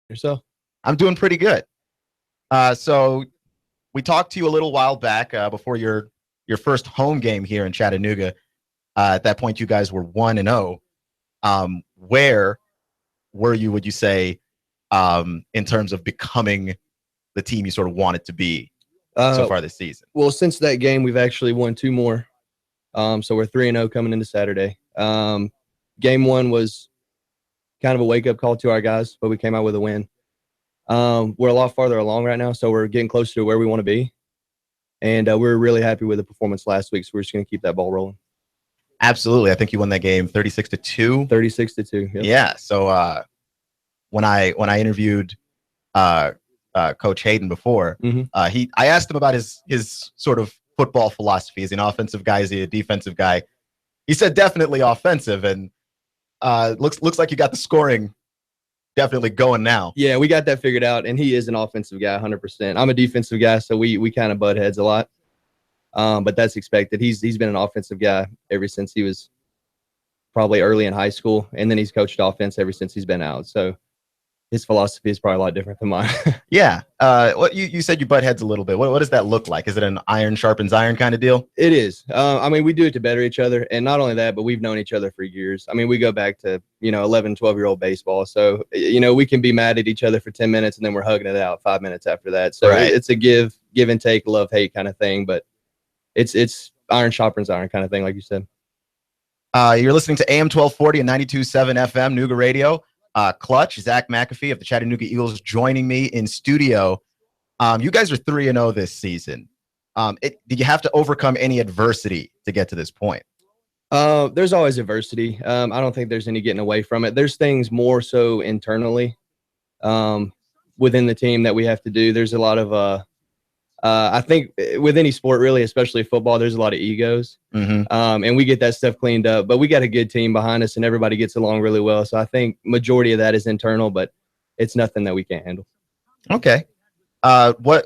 Yourself? I'm doing pretty good. So we talked to you a little while back before your first home game here in Chattanooga. At that point, you guys were 1-0. Where were you, would you say, in terms of becoming the team you sort of wanted to be so far this season? Well, since that game, we've actually won 2 more. So we're 3-0 coming into Saturday. Game 1 was kind of a wake-up call to our guys, but we came out with a win. We're a lot farther along right now, so we're getting closer to where we want to be. And we're really happy with the performance last week, so we're just going to keep that ball rolling. Absolutely. I think you won that game 36-2. 36-2. Yep. Yeah. So when I interviewed Coach Hayden before, I asked him about his sort of football philosophy. Is he an offensive guy? Is he a defensive guy? He said definitely offensive, and looks like you got the scoring definitely going now. Yeah, we got that figured out, and he is an offensive guy 100%. I'm a defensive guy, so we kind of butt heads a lot. But that's expected. He's been an offensive guy ever since he was probably early in high school, and then he's coached offense ever since he's been out. So his philosophy is probably a lot different than mine. Yeah. What you said you butt heads a little bit. What does that look like? Is it an iron sharpens iron kind of deal? It is. I mean, we do it to better each other, and not only that, but we've known each other for years. I mean, we go back to 11, 12-year-old baseball. So we can be mad at each other for 10 minutes, and then we're hugging it out 5 minutes after that. So right. It's a give and take, love hate kind of thing. But it's iron sharpens iron kind of thing, like you said. You're listening to AM 1240 and 92.7 FM Nooga Radio. Clutch, Zach McAfee of the Chattanooga Eagles joining me in studio. You guys are 3-0 this season. Did you have to overcome any adversity to get to this point? There's always adversity. I don't think there's any getting away from it. There's things more so internally within the team that we have to do. There's a lot of I think with any sport, really, especially football, there's a lot of egos. And we get that stuff cleaned up. But we got a good team behind us, and everybody gets along really well. So I think majority of that is internal, but it's nothing that we can't handle. Okay.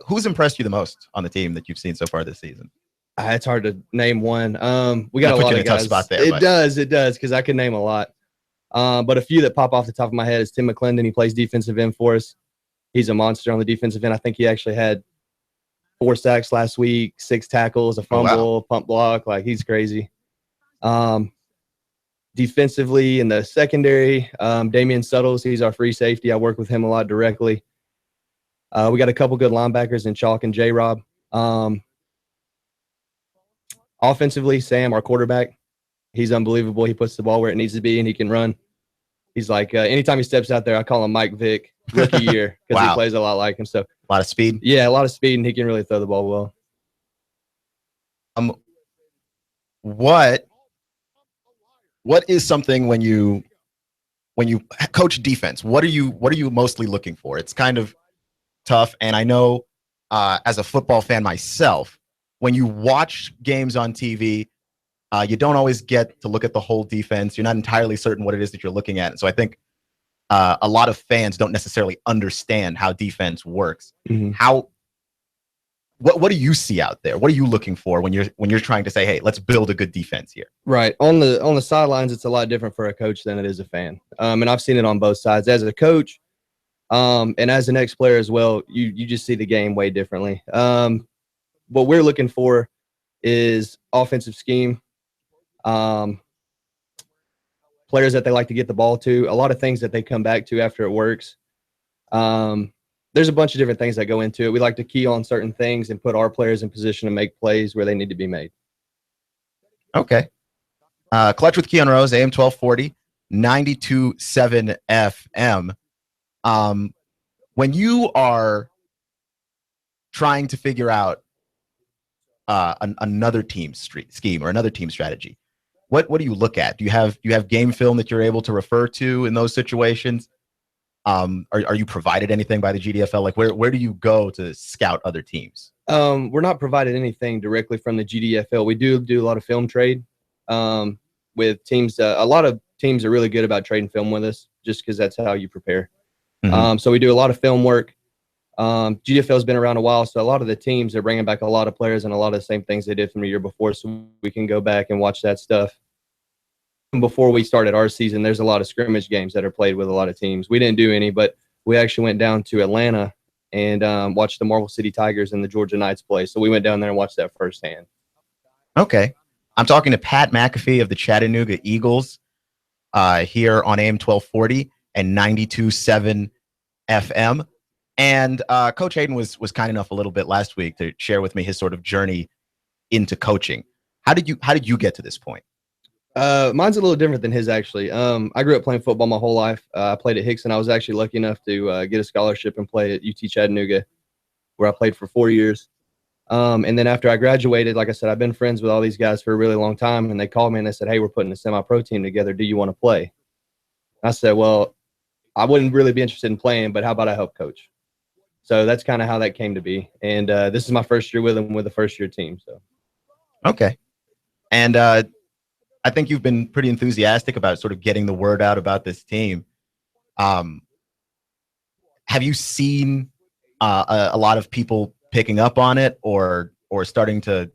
Who's impressed you the most on the team that you've seen so far this season? It's hard to name one. We got a lot of guys. Spot there, it does, because I can name a lot. But a few that pop off the top of my head is Tim McClendon. He plays defensive end for us. He's a monster on the defensive end. I think he actually had 4 sacks last week, 6 tackles, a fumble, pump block. Like, he's crazy. Defensively in the secondary, Damian Suttles, he's our free safety. I work with him a lot directly. We got a couple good linebackers in Chalk and J-Rob. Offensively, Sam, our quarterback, he's unbelievable. He puts the ball where it needs to be, and he can run. He's like, anytime he steps out there, I call him Mike Vick, rookie year, because he plays a lot like him. So a lot of speed. Yeah, a lot of speed, and he can really throw the ball well. What is something when you coach defense? What are you mostly looking for? It's kind of tough, and I know as a football fan myself, when you watch games on TV, you don't always get to look at the whole defense. You're not entirely certain what it is that you're looking at. And so I think a lot of fans don't necessarily understand how defense works. What do you see out there? What are you looking for when you're trying to say, hey, let's build a good defense here? Right. On the sidelines, it's a lot different for a coach than it is a fan. And I've seen it on both sides. As a coach, and as an ex-player as well, you just see the game way differently. What we're looking for is offensive scheme, players that they like to get the ball to, a lot of things that they come back to after it works. There's a bunch of different things that go into it. We like to key on certain things and put our players in position to make plays where they need to be made. Okay. Clutch with Keon Rose, AM 1240, 92.7 FM. When you are trying to figure out another team's scheme or another team strategy, what do you look at? Do you have game film that you're able to refer to in those situations? Are you provided anything by the GDFL? Like, where do you go to scout other teams? We're not provided anything directly from the GDFL. We do a lot of film trade with teams. A lot of teams are really good about trading film with us just because that's how you prepare. So we do a lot of film work. GDFL has been around a while, so a lot of the teams are bringing back a lot of players and a lot of the same things they did from the year before, so we can go back and watch that stuff. Before we started our season, there's a lot of scrimmage games that are played with a lot of teams. We didn't do any, but we actually went down to Atlanta and watched the Marble City Tigers and the Georgia Knights play. So we went down there and watched that firsthand. Okay. I'm talking to Pat McAfee of the Chattanooga Eagles here on AM 1240 and 92.7 FM. And Coach Hayden was kind enough a little bit last week to share with me his sort of journey into coaching. How did you get to this point? Mine's a little different than his, actually. I grew up playing football my whole life. I played at Hickson. I was actually lucky enough to get a scholarship and play at UT Chattanooga, where I played for 4 years. And then after I graduated, like I said, I've been friends with all these guys for a really long time. And they called me and they said, "Hey, we're putting a semi-pro team together. Do you want to play?" I said, "Well, I wouldn't really be interested in playing, but how about I help coach?" So that's kind of how that came to be. And this is my first year with them with a first-year team. So, okay. And I think you've been pretty enthusiastic about sort of getting the word out about this team. Have you seen a lot of people picking up on it or starting to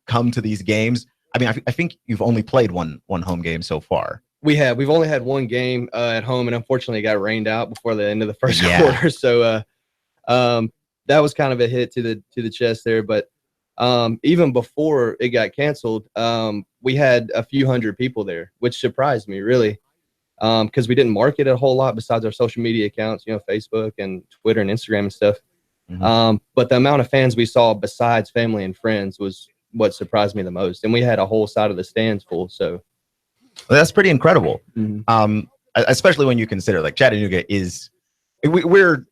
come to these games? I mean, I think you've only played one home game so far. We've only had one game at home, and unfortunately it got rained out before the end of the first quarter. So that was kind of a hit to the chest there. But even before it got canceled, we had a few hundred people there, which surprised me really, because we didn't market a whole lot besides our social media accounts, Facebook and Twitter and Instagram and stuff. Mm-hmm. But the amount of fans we saw besides family and friends was what surprised me the most. And we had a whole side of the stands full. So well, that's pretty incredible. Mm-hmm. Especially when you consider like Chattanooga we're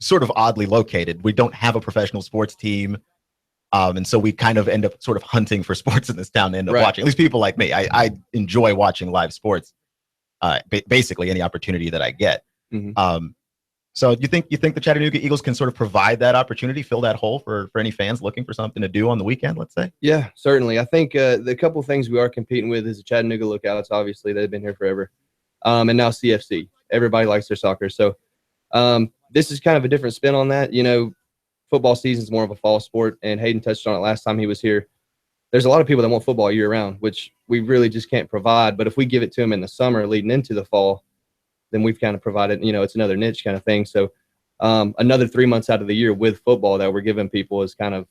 sort of oddly located. We don't have a professional sports team. And so we kind of end up sort of hunting for sports in this town to end up watching. At least people like me. I enjoy watching live sports, basically any opportunity that I get. Mm-hmm. So you think the Chattanooga Eagles can sort of provide that opportunity, fill that hole for any fans looking for something to do on the weekend, let's say? Yeah, certainly. I think the couple of things we are competing with is the Chattanooga Lookouts. Obviously, they've been here forever. And now CFC. Everybody likes their soccer. So this is kind of a different spin on that. Football season is more of a fall sport, and Hayden touched on it last time he was here. There's a lot of people that want football year round, which we really just can't provide. But if we give it to them in the summer leading into the fall, then we've kind of provided, it's another niche kind of thing. So another 3 months out of the year with football that we're giving people is kind of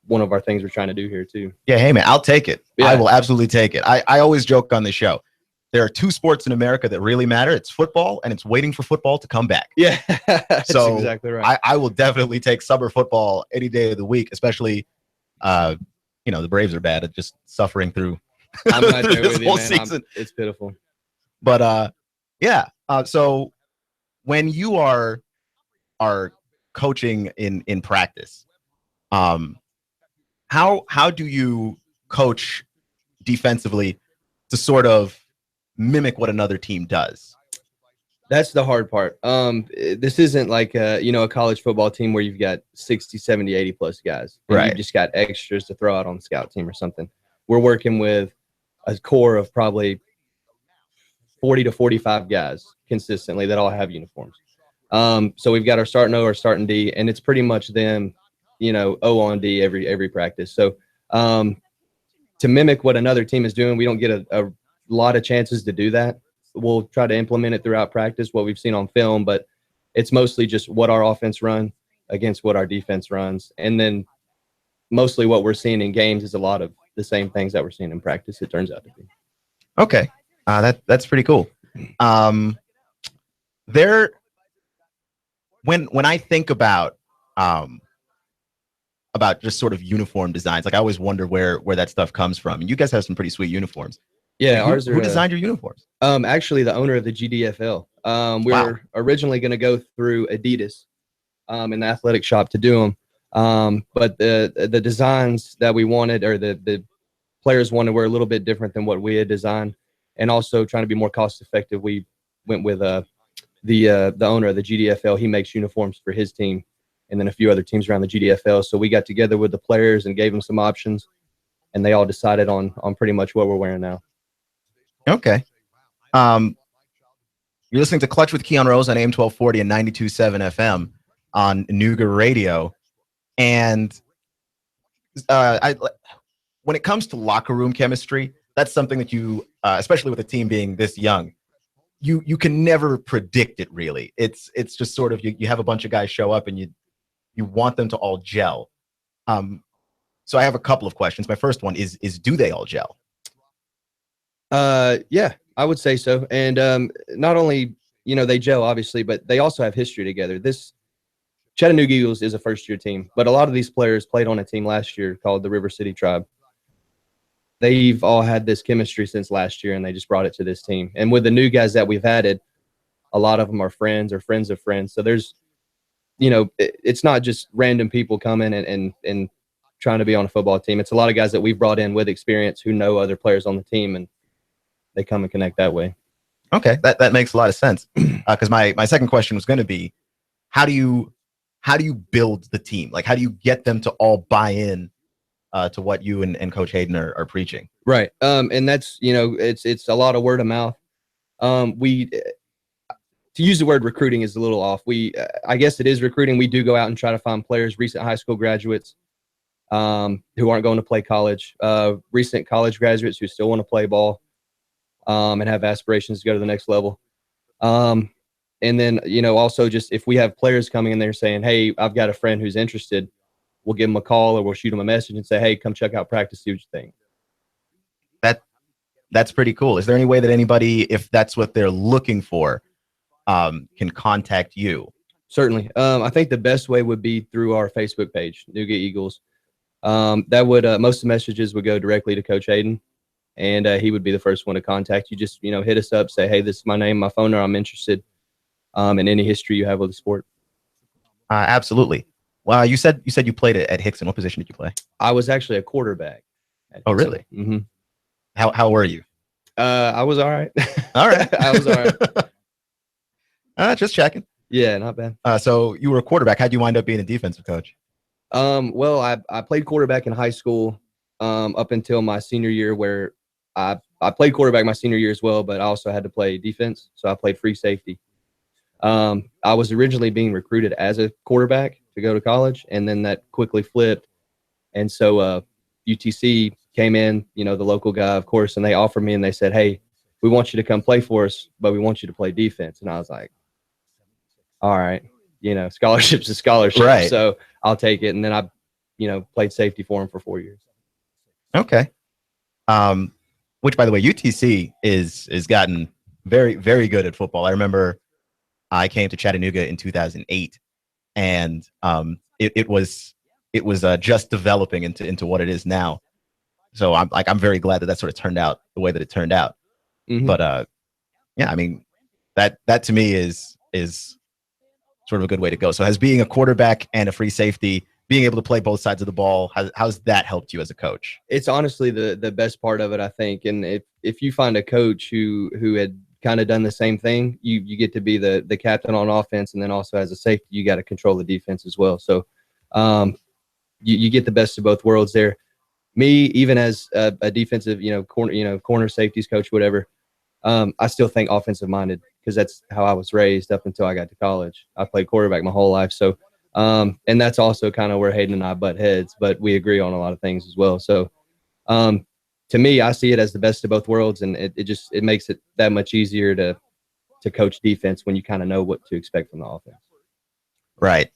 one of our things we're trying to do here too. Yeah, hey man, I'll take it. Yeah. I will absolutely take it. I always joke on the show. There are two sports in America that really matter. It's football, and it's waiting for football to come back. Yeah, that's so exactly right. I will definitely take summer football any day of the week, especially, the Braves are bad at just suffering through, I'm right through there this with you, whole man. season. It's pitiful. But yeah. So when you are coaching in practice, how do you coach defensively to sort of mimic what another team does? That's the hard part. This isn't like a college football team where you've got 60, 70, 80 plus guys. And you've just got extras to throw out on the scout team or something. We're working with a core of probably 40 to 45 guys consistently that all have uniforms. So we've got our starting O, our starting D, and it's pretty much them, O on D every practice. So to mimic what another team is doing, we don't get a lot of chances to do that. We'll try to implement it throughout practice, what we've seen on film, but it's mostly just what our offense run against what our defense runs. And then mostly what we're seeing in games is a lot of the same things that we're seeing in practice, it turns out to be. Okay. That's pretty cool. When I think about just sort of uniform designs, like I always wonder where that stuff comes from. And you guys have some pretty sweet uniforms. Yeah, like who designed your uniforms? Actually, the owner of the GDFL. We were originally going to go through Adidas in the athletic shop to do them, but the designs that we wanted, or the players wanted, were a little bit different than what we had designed, and also trying to be more cost effective. We went with the owner of the GDFL. He makes uniforms for his team, and then a few other teams around the GDFL. So we got together with the players and gave them some options, and they all decided on pretty much what we're wearing now. Okay. You're listening to Clutch with Keon Rose on AM 1240 and 92.7 FM on Nooga Radio. And when it comes to locker room chemistry, that's something that you, especially with a team being this young, you can never predict it really. It's just sort of you have a bunch of guys show up and you want them to all gel. So I have a couple of questions. My first one is do they all gel? Yeah, I would say so. And not only, they gel obviously, but they also have history together. This Chattanooga Eagles is a first-year team, but a lot of these players played on a team last year called the River City Tribe. They've all had this chemistry since last year, and they just brought it to this team. And with the new guys that we've added, a lot of them are friends or friends of friends. So there's, it's not just random people coming and trying to be on a football team. It's a lot of guys that we've brought in with experience who know other players on the team, and they come and connect that way. Okay, that makes a lot of sense. Because my second question was going to be, how do you build the team? Like, how do you get them to all buy in to what you and Coach Hayden are preaching? Right. And that's, it's a lot of word of mouth. To use the word recruiting is a little off. I guess it is recruiting. We do go out and try to find players, recent high school graduates who aren't going to play college, recent college graduates who still want to play ball and have aspirations to go to the next level. And then, also just if we have players coming in there saying, hey, I've got a friend who's interested, we'll give them a call or we'll shoot them a message and say, hey, come check out practice, see what you think. That's pretty cool. Is there any way that anybody, if that's what they're looking for, can contact you? Certainly. I think the best way would be through our Facebook page, Nooga Eagles. That would most of the messages would go directly to Coach Hayden, and he would be the first one to contact you. Just hit us up, say, hey, this is my name, my phone number, I'm interested in any history you have with the sport. Absolutely. Well, you said you played at Hickson. What position did you play? I was actually a quarterback. Oh, really? Mm-hmm. How were you? I was all right. All right. I was all right. Just checking. Yeah, not bad. So you were a quarterback. How'd you wind up being a defensive coach? Well, I played quarterback in high school up until my senior year, where I played quarterback my senior year as well, but I also had to play defense, so I played free safety. I was originally being recruited as a quarterback to go to college, and then that quickly flipped. And so UTC came in, the local guy, of course, and they offered me and they said, hey, we want you to come play for us, but we want you to play defense. And I was like, all right, scholarship's a scholarship. Right. So I'll take it. And then I, played safety for him for 4 years. Okay. Which, by the way, UTC is gotten very, very good at football. I remember I came to Chattanooga in 2008, and it was just developing into what it is now. So I'm very glad that sort of turned out the way that it turned out. Mm-hmm. But yeah, I mean that to me is sort of a good way to go. So has being a quarterback and a free safety, being able to play both sides of the ball, how's that helped you as a coach? It's honestly the best part of it, I think. And if you find a coach who had kind of done the same thing, you get to be the captain on offense, and then also as a safety, you got to control the defense as well. So you get the best of both worlds there. Me, even as a defensive, corner safeties coach, whatever, I still think offensive minded, because that's how I was raised up until I got to college. I played quarterback my whole life. So, and that's also kind of where Hayden and I butt heads, but we agree on a lot of things as well. So, to me, I see it as the best of both worlds, and it makes it that much easier to coach defense when you kind of know what to expect from the offense. Right.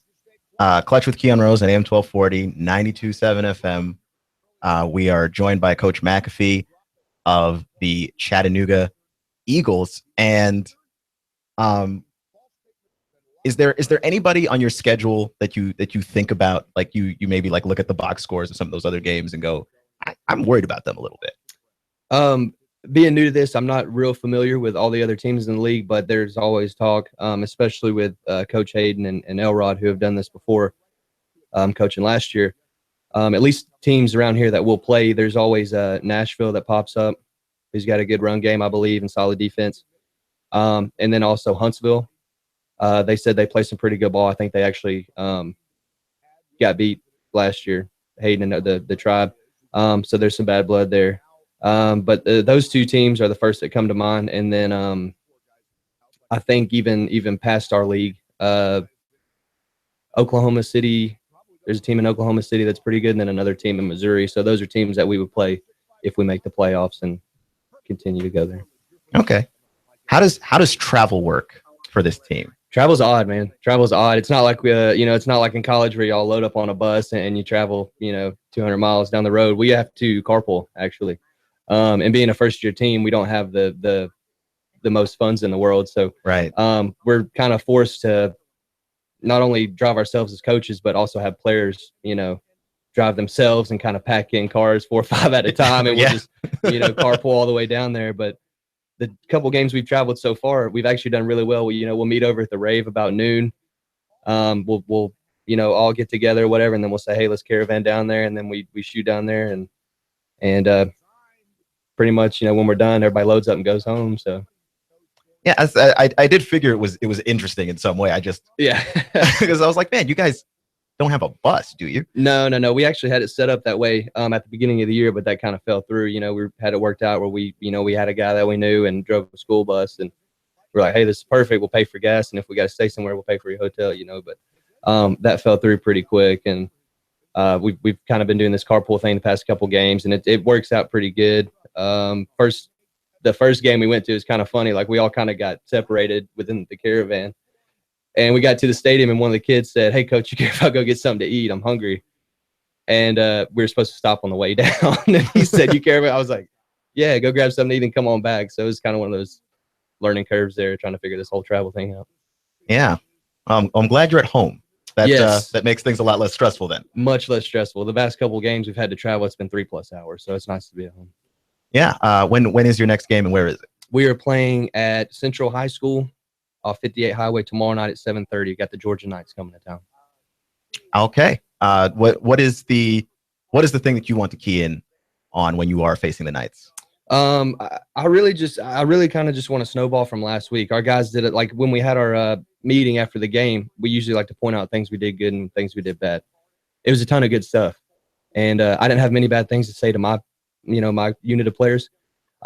Clutch with Keon Rose on AM 1240, 92.7 FM. We are joined by Coach McAfee of the Chattanooga Eagles. And is there anybody on your schedule that you think about, like you maybe like look at the box scores of some of those other games and go, I'm worried about them a little bit? Being new to this, I'm not real familiar with all the other teams in the league, but there's always talk, especially with Coach Hayden and Elrod, who have done this before, coaching last year. At least teams around here that will play, there's always Nashville that pops up, who's got a good run game, I believe, and solid defense. And then also Huntsville. They said they play some pretty good ball. I think they actually got beat last year, Hayden and the Tribe. So there's some bad blood there. But those two teams are the first that come to mind. And then I think even past our league, Oklahoma City, there's a team in Oklahoma City that's pretty good, and then another team in Missouri. So those are teams that we would play if we make the playoffs and continue to go there. Okay. How does travel work for this team? Travel's odd, man. Travel's odd. It's not like it's not like in college where y'all load up on a bus and you travel 200 miles down the road. We have to carpool actually, and being a first year team, we don't have the most funds in the world, so right. We're kind of forced to not only drive ourselves as coaches, but also have players drive themselves and kind of pack in cars 4 or 5 at a time, and we'll just carpool all the way down there. But the couple games we've traveled so far, we've actually done really well. We'll meet over at the Rave about noon. We'll all get together, whatever, and then we'll say, hey, let's caravan down there, and then we shoot down there, and pretty much when we're done, everybody loads up and goes home. So yeah, I did figure it was interesting in some way. I just because I was like, man, you guys don't have a bus, do you? No. We actually had it set up that way at the beginning of the year, but that kind of fell through. We had it worked out where we had a guy that we knew and drove a school bus, and we're like, hey, this is perfect. We'll pay for gas, and if we got to stay somewhere, we'll pay for your hotel. But that fell through pretty quick, and we've kind of been doing this carpool thing the past couple games, and it works out pretty good. The first game we went to is kind of funny. Like we all kind of got separated within the caravan. And we got to the stadium, and one of the kids said, hey, Coach, you care if I go get something to eat? I'm hungry. And we were supposed to stop on the way down. And he said, you care if I was like, yeah, go grab something to eat and come on back. So it was kind of one of those learning curves there, trying to figure this whole travel thing out. Yeah. I'm glad you're at home. That makes things a lot less stressful then. Much less stressful. The past couple of games we've had to travel, it's been 3+ hours. So it's nice to be at home. Yeah. When is your next game and where is it? We are playing at Central High School off 58 Highway tomorrow night at 7:30. Got the Georgia Knights coming to town. Okay. What is the thing that you want to key in on when you are facing the Knights? I really kind of just want to snowball from last week. Our guys did it like when we had our meeting after the game. We usually like to point out things we did good and things we did bad. It was a ton of good stuff, and I didn't have many bad things to say to my unit of players.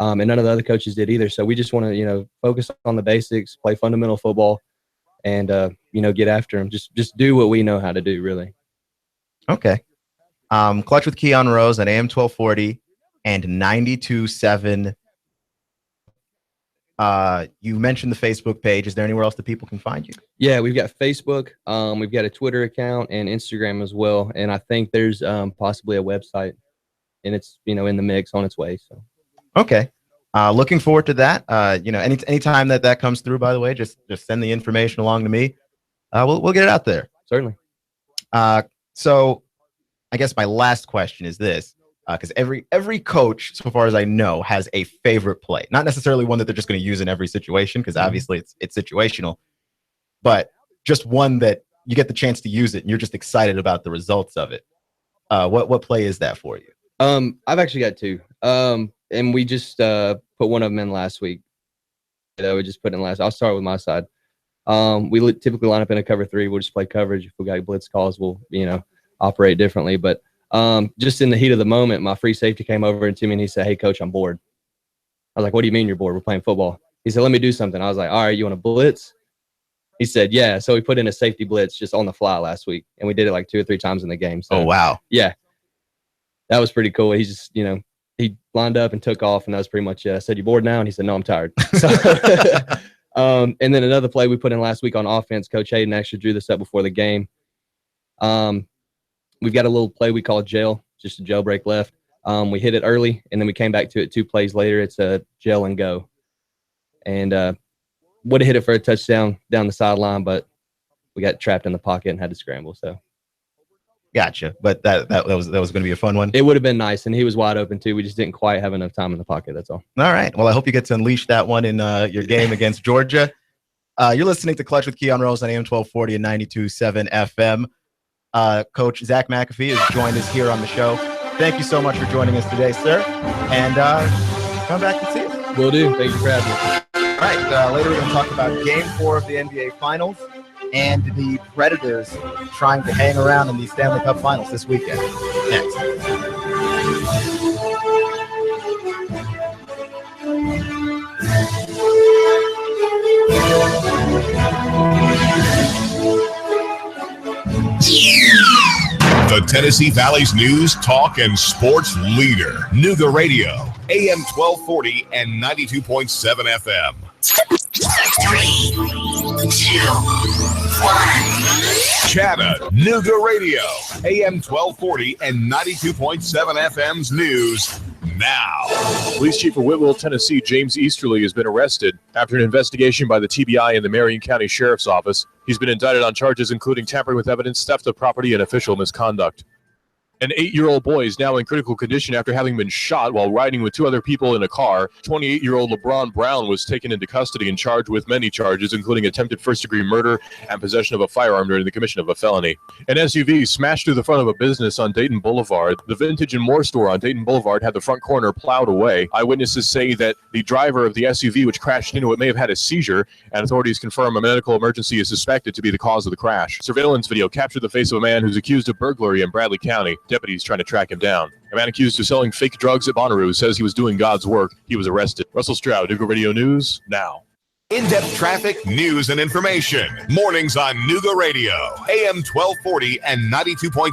And none of the other coaches did either. So we just want to, focus on the basics, play fundamental football, and, get after them. Just do what we know how to do, really. Okay. Clutch with Keon Rose at AM 1240 and 92.7. You mentioned the Facebook page. Is there anywhere else that people can find you? Yeah, we've got Facebook. We've got a Twitter account and Instagram as well. And I think there's possibly a website, and it's, in the mix on its way. So. Okay. Looking forward to that. Anytime that comes through, by the way, just send the information along to me. We'll get it out there. Certainly. So I guess my last question is this, because every coach, so far as I know, has a favorite play. Not necessarily one that they're just going to use in every situation, because obviously it's situational, but just one that you get the chance to use it and you're just excited about the results of it. What play is that for you? I've actually got two. And we just put one of them in last week. We just put in last. I'll start with my side. We typically line up in a cover 3. We'll just play coverage. If we got blitz calls, we'll operate differently. But just in the heat of the moment, my free safety came over to me and he said, "Hey, Coach, I'm bored." I was like, "What do you mean you're bored? We're playing football." He said, "Let me do something." I was like, "All right, you want a blitz?" He said, "Yeah." So we put in a safety blitz just on the fly last week, and we did it like 2 or 3 times in the game. So, oh wow, yeah, that was pretty cool. He just he lined up and took off, and that was pretty much it. I said, "You bored now?" And he said, "No, I'm tired." So, and then another play we put in last week on offense, Coach Hayden actually drew this up before the game. We've got a little play we call jail, just a jailbreak left. We hit it early, and then we came back to it 2 plays later. It's a jail and go. And would have hit it for a touchdown down the sideline, but we got trapped in the pocket and had to scramble. So. Gotcha. But that was going to be a fun one. It would have been nice, and he was wide open too. We just didn't quite have enough time in the pocket. That's all. All right. Well, I hope you get to unleash that one in your game against Georgia. You're listening to Clutch with Keon Rose on AM 1240 and 92.7 FM. Coach Zach McAfee has joined us here on the show. Thank you so much for joining us today, sir. And come back and see us. Will do. Thank you for having me. All right. Later, we're going to talk about Game 4 of the NBA Finals and the Predators trying to hang around in the Stanley Cup Finals this weekend. Next. The Tennessee Valley's news, talk, and sports leader. Nooga Radio, AM 1240 and 92.7 FM. 3, 2, 1. Chattanooga Radio, AM 1240 and 92.7 FM's news now. Police Chief of Whitwell, Tennessee, James Easterly, has been arrested after an investigation by the TBI and the Marion County Sheriff's Office. He's been indicted on charges including tampering with evidence, theft of property, and official misconduct. An 8-year-old boy is now in critical condition after having been shot while riding with 2 other people in a car. 28-year-old LeBron Brown was taken into custody and charged with many charges, including attempted first-degree murder and possession of a firearm during the commission of a felony. An SUV smashed through the front of a business on Dayton Boulevard. The Vintage and More store on Dayton Boulevard had the front corner plowed away. Eyewitnesses say that the driver of the SUV which crashed into it may have had a seizure, and authorities confirm a medical emergency is suspected to be the cause of the crash. Surveillance video captured the face of a man who's accused of burglary in Bradley County. Deputies trying to track him down. A man accused of selling fake drugs at Bonnaroo says he was doing God's work. He was arrested. Russell Stroud, Nooga Radio News, now. In-depth traffic, news, and information. Mornings on Nooga Radio, AM 1240 and 92.7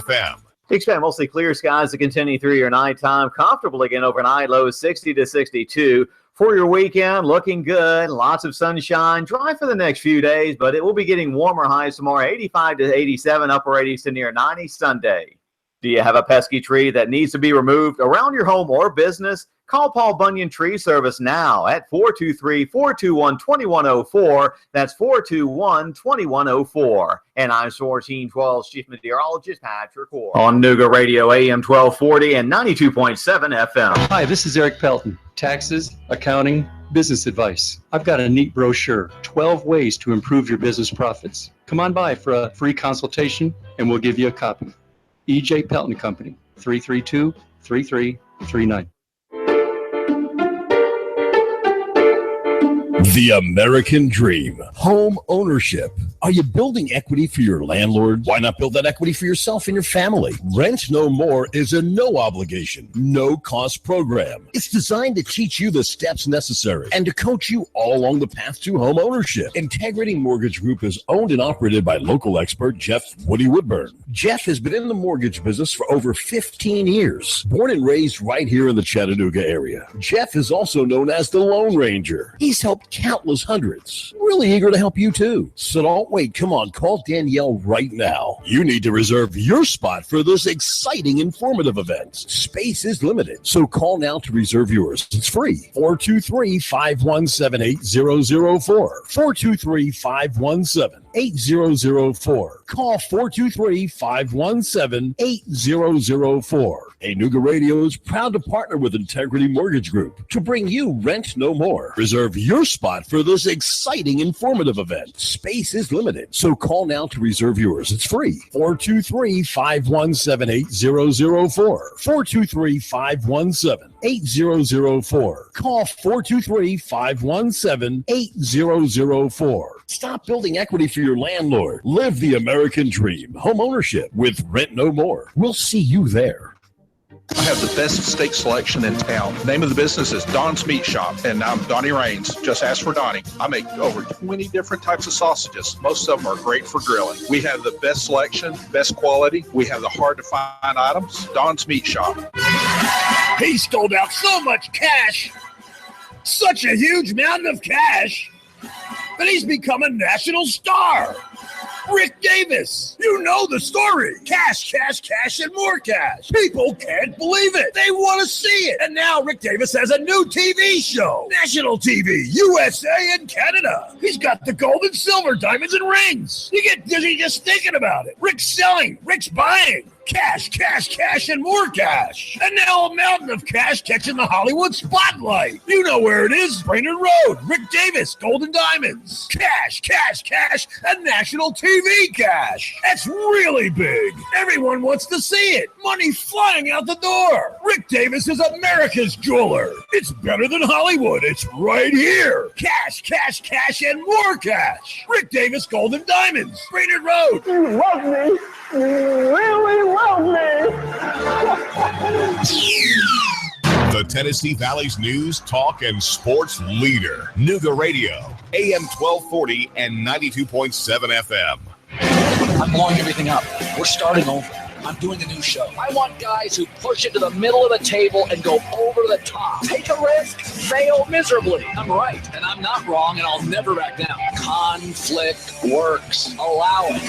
FM. Expect mostly clear skies to continue through your nighttime. Comfortable again overnight, lows 60 to 62. For your weekend, looking good. Lots of sunshine. Dry for the next few days, but it will be getting warmer highs tomorrow. 85 to 87, upper 80s to near 90 Sunday. Do you have a pesky tree that needs to be removed around your home or business? Call Paul Bunyan Tree Service now at 423-421-2104. That's 421-2104. And I'm 1412's Chief Meteorologist Patrick Ward. On Nooga Radio, AM 1240 and 92.7 FM. Hi, this is Eric Pelton. Taxes, accounting, business advice. I've got a neat brochure, 12 ways to improve your business profits. Come on by for a free consultation and we'll give you a copy. E.J. Pelton Company, 332-3339. The American dream. Home ownership. Are you building equity for your landlord? Why not build that equity for yourself and your family? Rent No More is a no obligation, no cost program. It's designed to teach you the steps necessary and to coach you all along the path to home ownership. Integrity Mortgage Group is owned and operated by local expert Jeff Woody Woodburn. Jeff has been in the mortgage business for over 15 years. Born and raised right here in the Chattanooga area. Jeff is also known as the Lone Ranger. He's helped countless hundreds. Really eager to help you too. So don't wait. Come on, call Danielle right now. You need to reserve your spot for this exciting, informative event. Space is limited, so call now to reserve yours. It's free. 423-517-8004. 423-517-8004. Call 423-517-8004. Hey, Nooga Radio is proud to partner with Integrity Mortgage Group to bring you Rent No More. Reserve your spot for this exciting, informative event. Space is limited, so call now to reserve yours. It's free. 423-517-8004. 423-517-8004. Call 423-517-8004. Stop building equity for your landlord. Live the American dream. Home ownership with Rent No More. We'll see you there. I have the best steak selection in town. Name of the business is Don's Meat Shop, and I'm Donnie Raines. Just ask for Donnie. I make over 20 different types of sausages. Most of them are great for grilling. We have the best selection, best quality. We have the hard-to-find items. Don's Meat Shop. He stole out so much cash, such a huge mountain of cash, that he's become a national star. Rick Davis, you know the story. Cash, cash, cash, and more cash. People can't believe it. They want to see it. And now Rick Davis has a new TV show. National TV, USA and Canada. He's got the gold and silver, diamonds and rings. You get dizzy just thinking about it. Rick's selling, Rick's buying. Cash, cash, cash, and more cash. And now a mountain of cash catching the Hollywood spotlight. You know where it is, Brainerd Road. Rick Davis, Gold and Diamonds. Cash, cash, cash, and national TV cash. That's really big. Everyone wants to see it. Money flying out the door. Rick Davis is America's jeweler. It's better than Hollywood. It's right here. Cash, cash, cash, and more cash. Rick Davis, Gold and Diamonds. Brainerd Road. You love me. You really love me. The Tennessee Valley's news, talk, and sports leader. Nooga Radio, AM 1240 and 92.7 FM. I'm blowing everything up. We're starting over. I'm doing a new show. I want guys who push it to the middle of the table and go over the top. Take a risk, fail miserably. I'm right, and I'm not wrong, and I'll never back down. Conflict works. Allow it.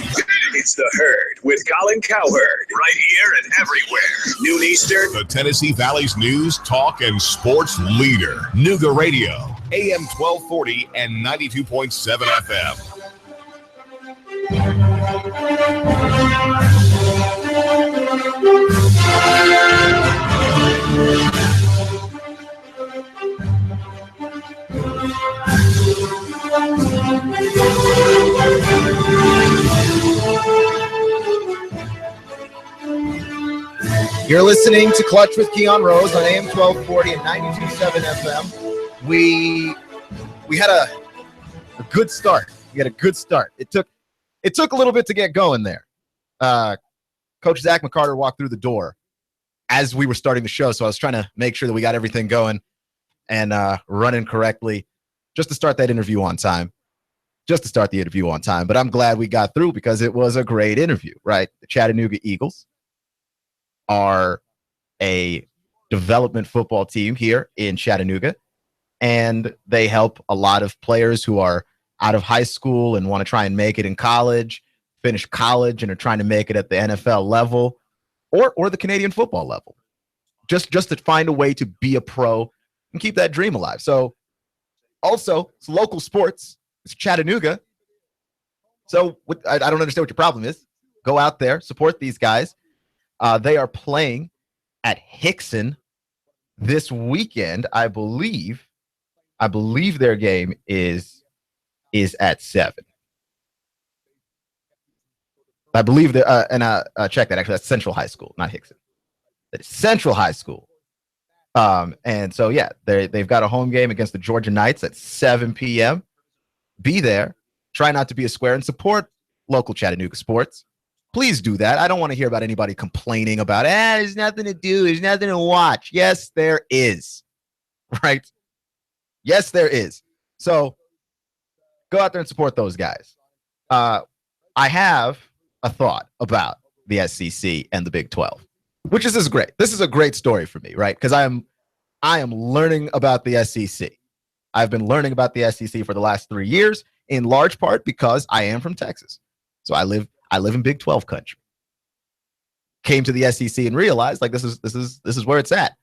It's The Herd with Colin Cowherd, right here and everywhere. Noon Eastern. The Tennessee Valley's news, talk, and sports leader. Nooga Radio, AM 1240 and 92.7 FM. You're listening to Clutch with Keon Rose on AM 1240 and 92.7 FM. We had a good start. We had a good start. It took a little bit to get going there. Coach Zach McCarter walked through the door as we were starting the show, so I was trying to make sure that we got everything going and running correctly just to start that interview on time. But I'm glad we got through because it was a great interview, right? The Chattanooga Eagles are a development football team here in Chattanooga, and they help a lot of players who are out of high school and want to try and make it in college, finish college, and are trying to make it at the NFL level or the Canadian football level, just to find a way to be a pro and keep that dream alive. So also, it's local sports. It's Chattanooga. So I don't understand what your problem is. Go out there, support these guys. They are playing at Hickson this weekend. I believe their game is at 7. I believe that, and check that. Actually, that's Central High School, not Hickson. That is Central High School. And so, yeah, they've got a home game against the Georgia Knights at 7 p.m. Be there. Try not to be a square and support local Chattanooga sports. Please do that. I don't want to hear about anybody complaining about, there's nothing to do. There's nothing to watch. Yes, there is. Right? Yes, there is. So go out there and support those guys. I have a thought about the SEC and the Big 12, which is great. This is a great story for me, right? Because I am learning about the SEC. I've been learning about the SEC for the last 3 years, in large part because I am from Texas. So I live in Big 12 country. Came to the SEC and realized like this is where it's at.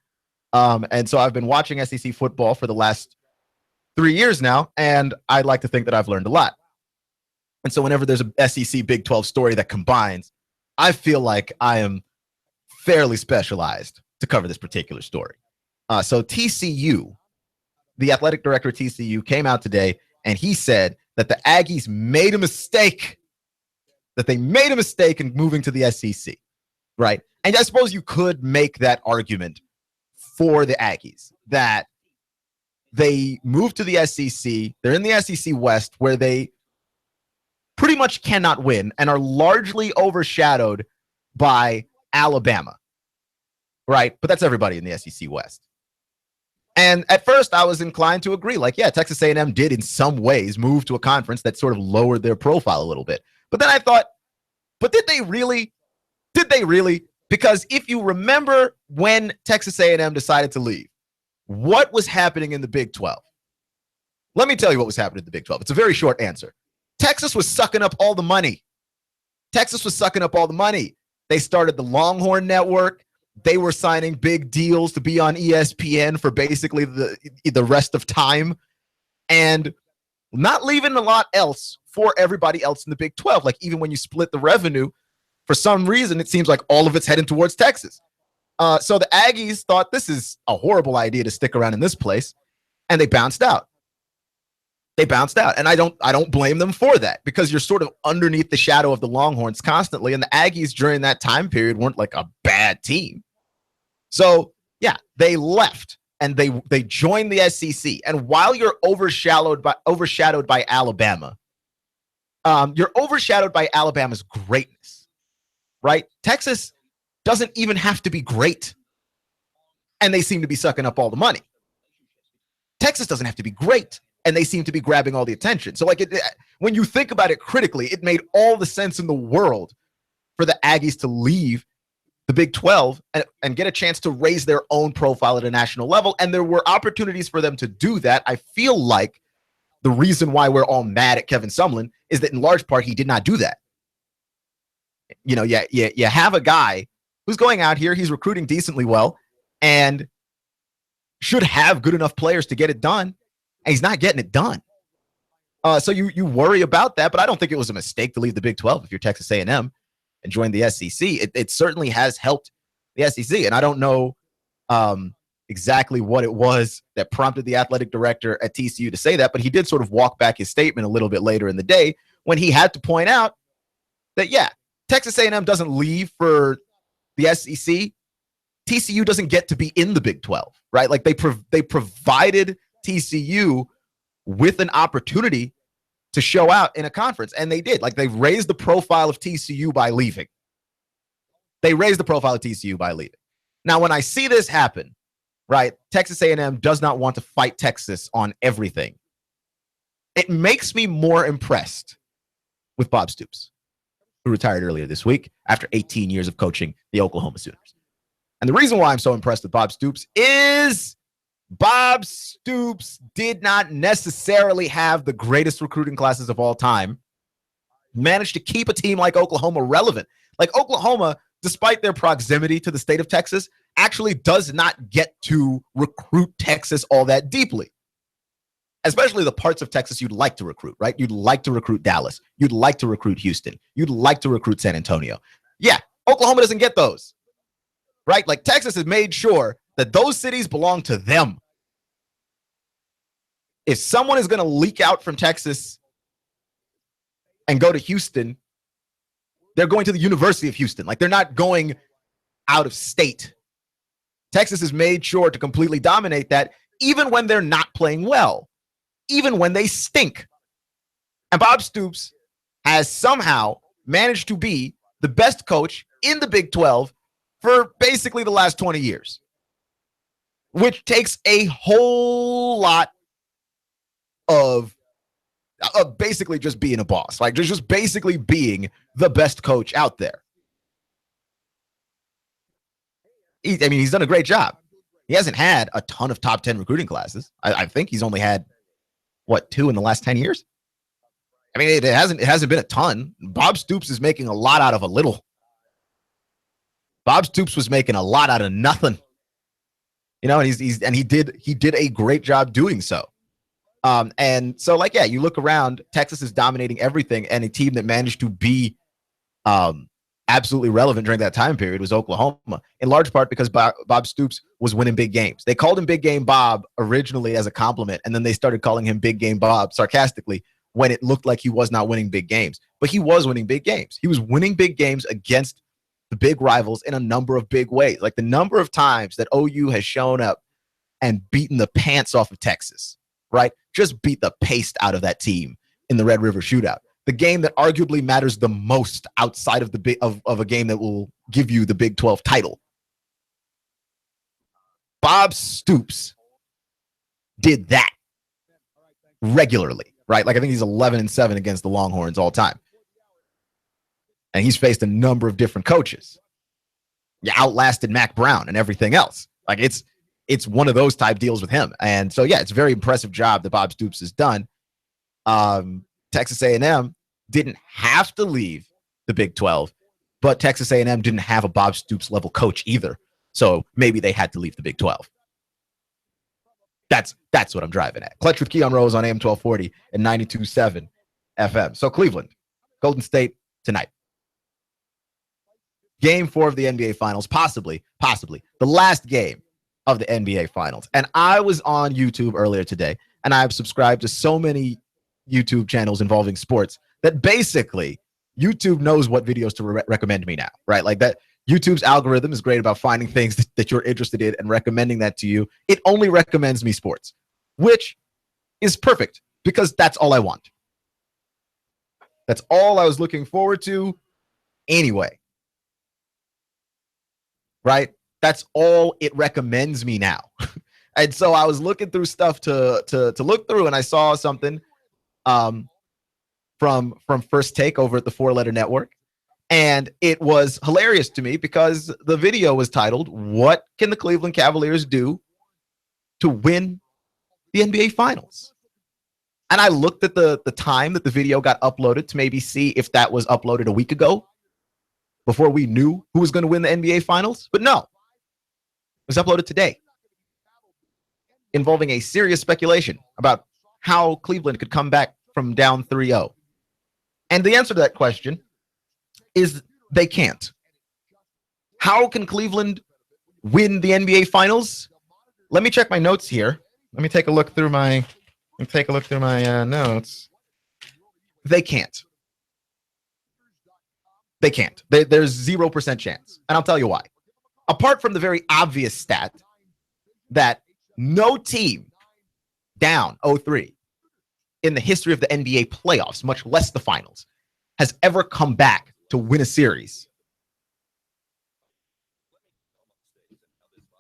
And so I've been watching SEC football for the last 3 years now, and I'd like to think that I've learned a lot. And so whenever there's a SEC Big 12 story that combines, I feel like I am fairly specialized to cover this particular story. So TCU, the athletic director of TCU, came out today and he said that the Aggies made a mistake, that they made a mistake in moving to the SEC, right? And I suppose you could make that argument for the Aggies, that they moved to the SEC. They're in the SEC West, where they pretty much cannot win and are largely overshadowed by Alabama, right? But that's everybody in the SEC West. And at first, I was inclined to agree. Like, yeah, Texas A&M did in some ways move to a conference that sort of lowered their profile a little bit. But then I thought, but did they really? Did they really? Because if you remember when Texas A&M decided to leave, what was happening in the Big 12? Let me tell you what was happening in the Big 12. It's a very short answer. Texas was sucking up all the money. They started the Longhorn Network. They were signing big deals to be on ESPN for basically the rest of time, and not leaving a lot else for everybody else in the Big 12. Like, even when you split the revenue, for some reason, it seems like all of it's heading towards Texas. So the Aggies thought this is a horrible idea to stick around in this place, and they bounced out. And I don't blame them for that, because you're sort of underneath the shadow of the Longhorns constantly, and the Aggies during that time period weren't like a bad team. So yeah, they left and they joined the SEC. And while you're overshadowed by Alabama, you're overshadowed by Alabama's greatness, right? Texas doesn't even have to be great, and they seem to be sucking up all the money. Texas doesn't have to be great, and they seem to be grabbing all the attention. So, like, when you think about it critically, it made all the sense in the world for the Aggies to leave the Big 12 and get a chance to raise their own profile at a national level. And there were opportunities for them to do that. I feel like the reason why we're all mad at Kevin Sumlin is that in large part, he did not do that. You know, you have a guy who's going out here, he's recruiting decently well and should have good enough players to get it done. And he's not getting it done. So you worry about that, but I don't think it was a mistake to leave the Big 12 if you're Texas A&M and join the SEC. It certainly has helped the SEC. And I don't know exactly what it was that prompted the athletic director at TCU to say that, but he did sort of walk back his statement a little bit later in the day when he had to point out that, yeah, Texas A&M doesn't leave for the SEC. TCU doesn't get to be in the Big 12, right? Like they provided TCU with an opportunity to show out in a conference, and they did. Like, they raised the profile of TCU by leaving. Now, when I see this happen, right, Texas A&M does not want to fight Texas on everything. It makes me more impressed with Bob Stoops, who retired earlier this week after 18 years of coaching the Oklahoma Sooners. And the reason why I'm so impressed with Bob Stoops is Bob Stoops did not necessarily have the greatest recruiting classes of all time, managed to keep a team like Oklahoma relevant. Like Oklahoma, despite their proximity to the state of Texas, actually does not get to recruit Texas all that deeply, especially the parts of Texas you'd like to recruit, right? You'd like to recruit Dallas. You'd like to recruit Houston. You'd like to recruit San Antonio. Yeah, Oklahoma doesn't get those, right? Like Texas has made sure that those cities belong to them. If someone is going to leak out from Texas and go to Houston, they're going to the University of Houston. Like, they're not going out of state. Texas has made sure to completely dominate that, even when they're not playing well, even when they stink. And Bob Stoops has somehow managed to be the best coach in the Big 12 for basically the last 20 years, which takes a whole lot of basically just being a boss, like just basically being the best coach out there. He's done a great job. He hasn't had a ton of top 10 recruiting classes. I think he's only had, 2 in the last 10 years? I mean, it hasn't been a ton. Bob Stoops is making a lot out of a little. Bob Stoops was making a lot out of nothing. You know, and he did a great job doing so. And so, like, yeah, you look around, Texas is dominating everything, and a team that managed to be absolutely relevant during that time period was Oklahoma, in large part because Bob Stoops was winning big games. They called him Big Game Bob originally as a compliment, and then they started calling him Big Game Bob sarcastically when it looked like he was not winning big games. But he was winning big games. He was winning big games against the big rivals in a number of big ways. Like the number of times that OU has shown up and beaten the pants off of Texas, right? Just beat the paste out of that team in the Red River Shootout. The game that arguably matters the most outside of of a game that will give you the Big 12 title. Bob Stoops did that regularly, right? Like I think he's 11-7 against the Longhorns all time. And he's faced a number of different coaches. You outlasted Mac Brown and everything else. Like it's one of those type deals with him. And so, yeah, it's a very impressive job that Bob Stoops has done. Texas A&M didn't have to leave the Big 12, but Texas A&M didn't have a Bob Stoops level coach either. So maybe they had to leave the Big 12. That's what I'm driving at. Clutch with Keon Rose on AM 1240 and 92.7 FM. So Cleveland, Golden State tonight. Game 4 of the NBA Finals, possibly the last game of the NBA Finals. And I was on YouTube earlier today, and I've subscribed to so many YouTube channels involving sports that basically YouTube knows what videos to recommend me now, right? Like that YouTube's algorithm is great about finding things that you're interested in and recommending that to you. It only recommends me sports, which is perfect because that's all I want. That's all I was looking forward to anyway. Right? That's all it recommends me now. And so I was looking through stuff to look through, and I saw something from First Take over at the 4 Letter Network. And it was hilarious to me because the video was titled, "What Can the Cleveland Cavaliers Do to Win the NBA Finals?" And I looked at the time that the video got uploaded to maybe see if that was uploaded a week ago before we knew who was going to win the NBA Finals. But no, it was uploaded today, involving a serious speculation about how Cleveland could come back from down 3-0. And the answer to that question is they can't. How can Cleveland win the NBA Finals? Let me check my notes here. Let me take a look through my notes. They can't. They can't. There's 0% chance. And I'll tell you why. Apart from the very obvious stat that no team down 0-3 in the history of the NBA playoffs, much less the finals, has ever come back to win a series.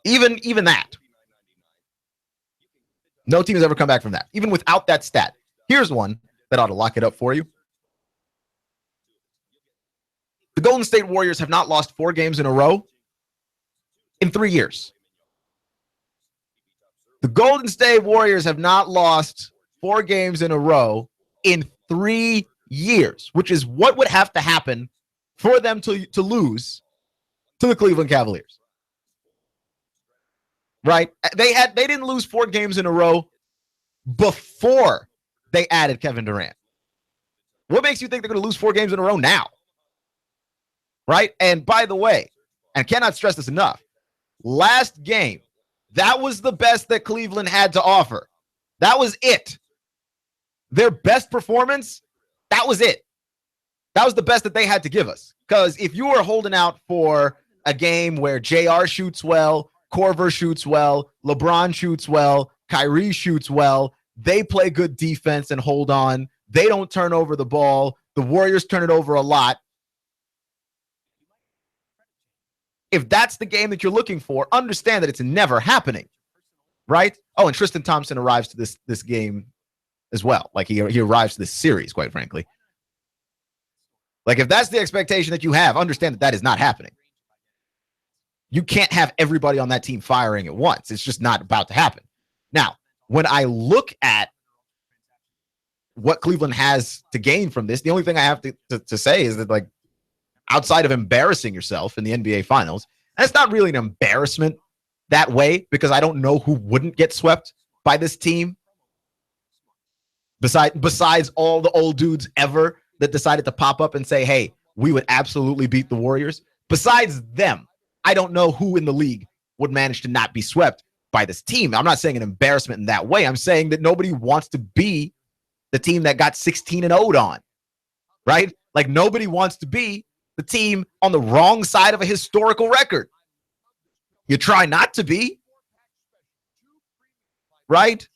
Even that. No team has ever come back from that. Even without that stat. Here's one that ought to lock it up for you. The Golden State Warriors have not lost 4 games in a row in 3 years. The Golden State Warriors have not lost 4 games in a row in 3 years, which is what would have to happen for them to lose to the Cleveland Cavaliers. Right? They didn't lose 4 games in a row before they added Kevin Durant. What makes you think they're going to lose 4 games in a row now? Right? And by the way, and cannot stress this enough, last game, that was the best that Cleveland had to offer. That was it. Their best performance, that was it. That was the best that they had to give us. Because if you were holding out for a game where JR shoots well, Corver shoots well, LeBron shoots well, Kyrie shoots well, they play good defense and hold on, they don't turn over the ball, the Warriors turn it over a lot. If that's the game that you're looking for, understand that it's never happening, right? Oh, and Tristan Thompson arrives to this game as well. Like he arrives to this series, quite frankly. Like if that's the expectation that you have, understand that that is not happening. You can't have everybody on that team firing at once. It's just not about to happen. Now, when I look at what Cleveland has to gain from this, the only thing I have to say is that, like, outside of embarrassing yourself in the NBA Finals, and it's not really an embarrassment that way because I don't know who wouldn't get swept by this team besides all the old dudes ever that decided to pop up and say, hey, we would absolutely beat the Warriors. Besides them, I don't know who in the league would manage to not be swept by this team. I'm not saying an embarrassment in that way. I'm saying that nobody wants to be the team that got 16-0'd on, right? Like nobody wants to be the team on the wrong side of a historical record. You try not to be, right?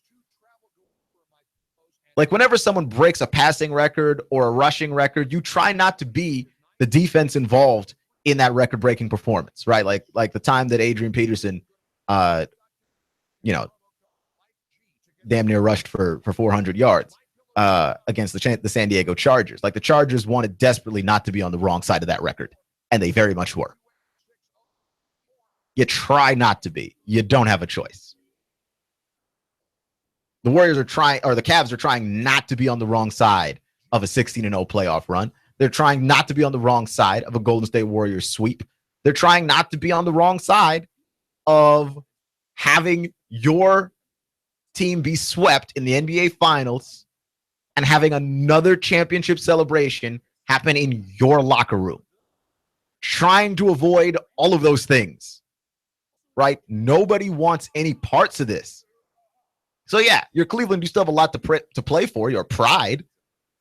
Like whenever someone breaks a passing record or a rushing record, you try not to be the defense involved in that record-breaking performance, right? Like the time that Adrian Peterson, damn near rushed for 400 yards against the San Diego Chargers. Like the Chargers wanted desperately not to be on the wrong side of that record, and they very much were. You try not to be. You don't have a choice. The Warriors are trying, or the Cavs are trying not to be on the wrong side of a 16-0 playoff run. They're trying not to be on the wrong side of a Golden State Warriors sweep. They're trying not to be on the wrong side of having your team be swept in the NBA Finals and having another championship celebration happen in your locker room. Trying to avoid all of those things, right? Nobody wants any parts of this. So yeah, you're Cleveland. You still have a lot to play for. Your pride.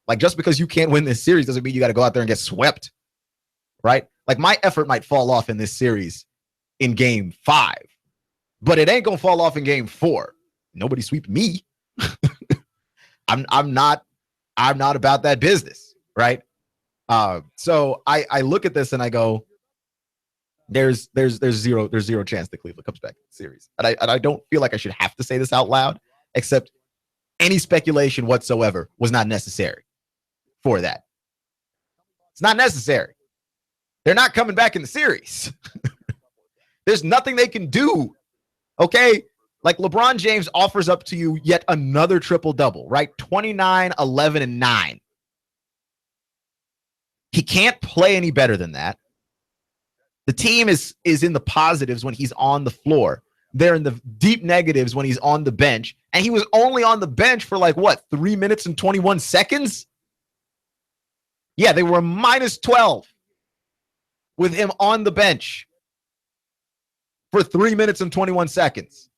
Like just because you can't win this series doesn't mean you got to go out there and get swept, right? Like my effort might fall off in this series in game 5, but it ain't going to fall off in game 4. Nobody sweep me. I'm not about that business, right? So I look at this and I go, there's zero chance that Cleveland comes back in the series. And I don't feel like I should have to say this out loud, except any speculation whatsoever was not necessary for that. It's not necessary. They're not coming back in the series. There's nothing they can do. Okay? Like LeBron James offers up to you yet another triple-double, right? 29, 11, and 9. He can't play any better than that. The team is in the positives when he's on the floor. They're in the deep negatives when he's on the bench. And he was only on the bench for 3 minutes and 21 seconds? Yeah, they were minus 12 with him on the bench for 3 minutes and 21 seconds.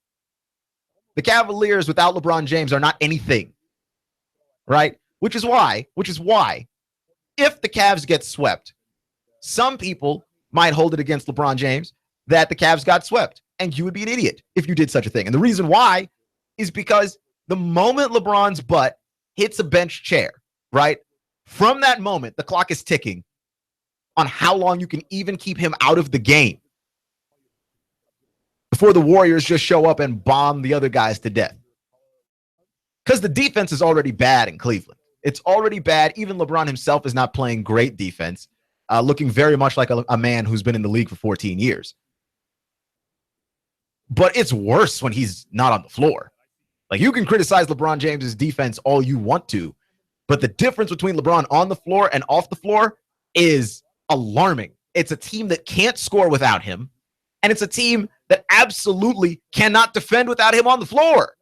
The Cavaliers without LeBron James are not anything, right? Which is why, if the Cavs get swept, some people might hold it against LeBron James that the Cavs got swept, and you would be an idiot if you did such a thing. And the reason why is because the moment LeBron's butt hits a bench chair, right? From that moment, the clock is ticking on how long you can even keep him out of the game before the Warriors just show up and bomb the other guys to death. Because the defense is already bad in Cleveland. It's already bad. Even LeBron himself is not playing great defense, looking very much like a man who's been in the league for 14 years. But it's worse when he's not on the floor. Like, you can criticize LeBron James's defense all you want to, but the difference between LeBron on the floor and off the floor is alarming. It's a team that can't score without him, and it's a team that absolutely cannot defend without him on the floor.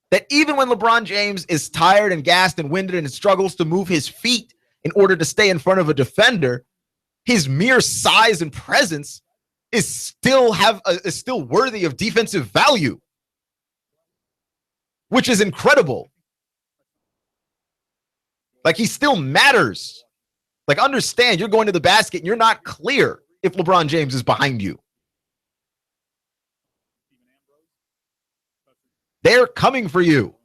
That even when LeBron James is tired and gassed and winded and struggles to move his feet in order to stay in front of a defender, his mere size and presence is still worthy of defensive value, which is incredible. Like, he still matters. Like, understand, you're going to the basket and you're not clear if LeBron James is behind you. They're coming for you.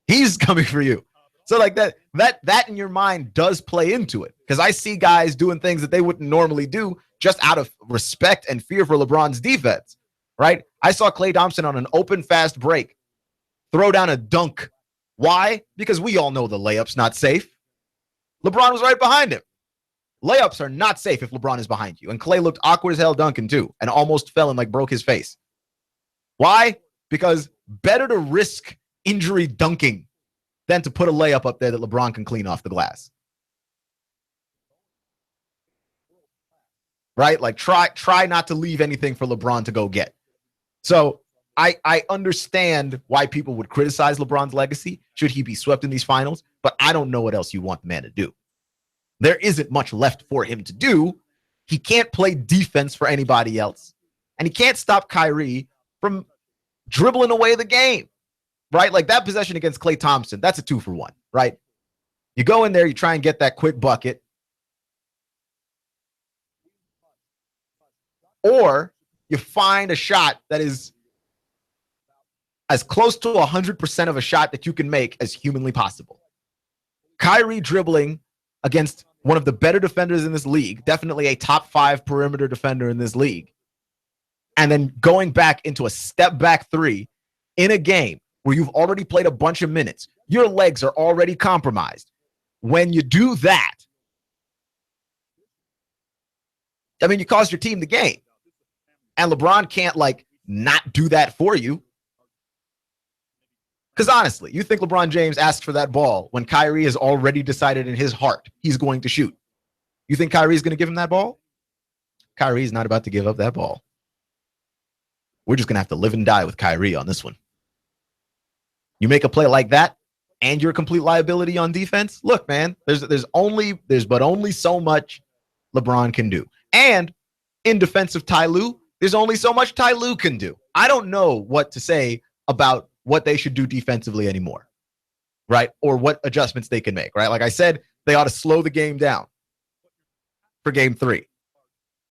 He's coming for you. So like that in your mind does play into it, because I see guys doing things that they wouldn't normally do just out of respect and fear for LeBron's defense, right? I saw Klay Thompson on an open fast break throw down a dunk. Why? Because we all know the layup's not safe. LeBron was right behind him. Layups are not safe if LeBron is behind you. And Klay looked awkward as hell dunking too, and almost fell and broke his face. Why? Because better to risk injury dunking than to put a layup up there that LeBron can clean off the glass. Right? Like, try not to leave anything for LeBron to go get. So I understand why people would criticize LeBron's legacy should he be swept in these finals, but I don't know what else you want the man to do. There isn't much left for him to do. He can't play defense for anybody else, and he can't stop Kyrie from dribbling away the game, right? Like, that possession against Klay Thompson, that's a 2-for-1, right? You go in there, you try and get that quick bucket, or you find a shot that is as close to 100% of a shot that you can make as humanly possible. Kyrie dribbling against one of the better defenders in this league, definitely a top 5 perimeter defender in this league, and then going back into a step back 3 in a game where you've already played a bunch of minutes. Your legs are already compromised. When you do that, I mean, you cost your team the game. And LeBron can't not do that for you. Because honestly, you think LeBron James asked for that ball when Kyrie has already decided in his heart he's going to shoot? You think Kyrie's going to give him that ball? Kyrie's not about to give up that ball. We're just going to have to live and die with Kyrie on this one. You make a play like that and you're a complete liability on defense. Look, man, there's but only so much LeBron can do. And in defense of Ty Lue, there's only so much Ty Lue can do. I don't know what to say about what they should do defensively anymore, right? Or what adjustments they can make, right? Like I said, they ought to slow the game down for game 3.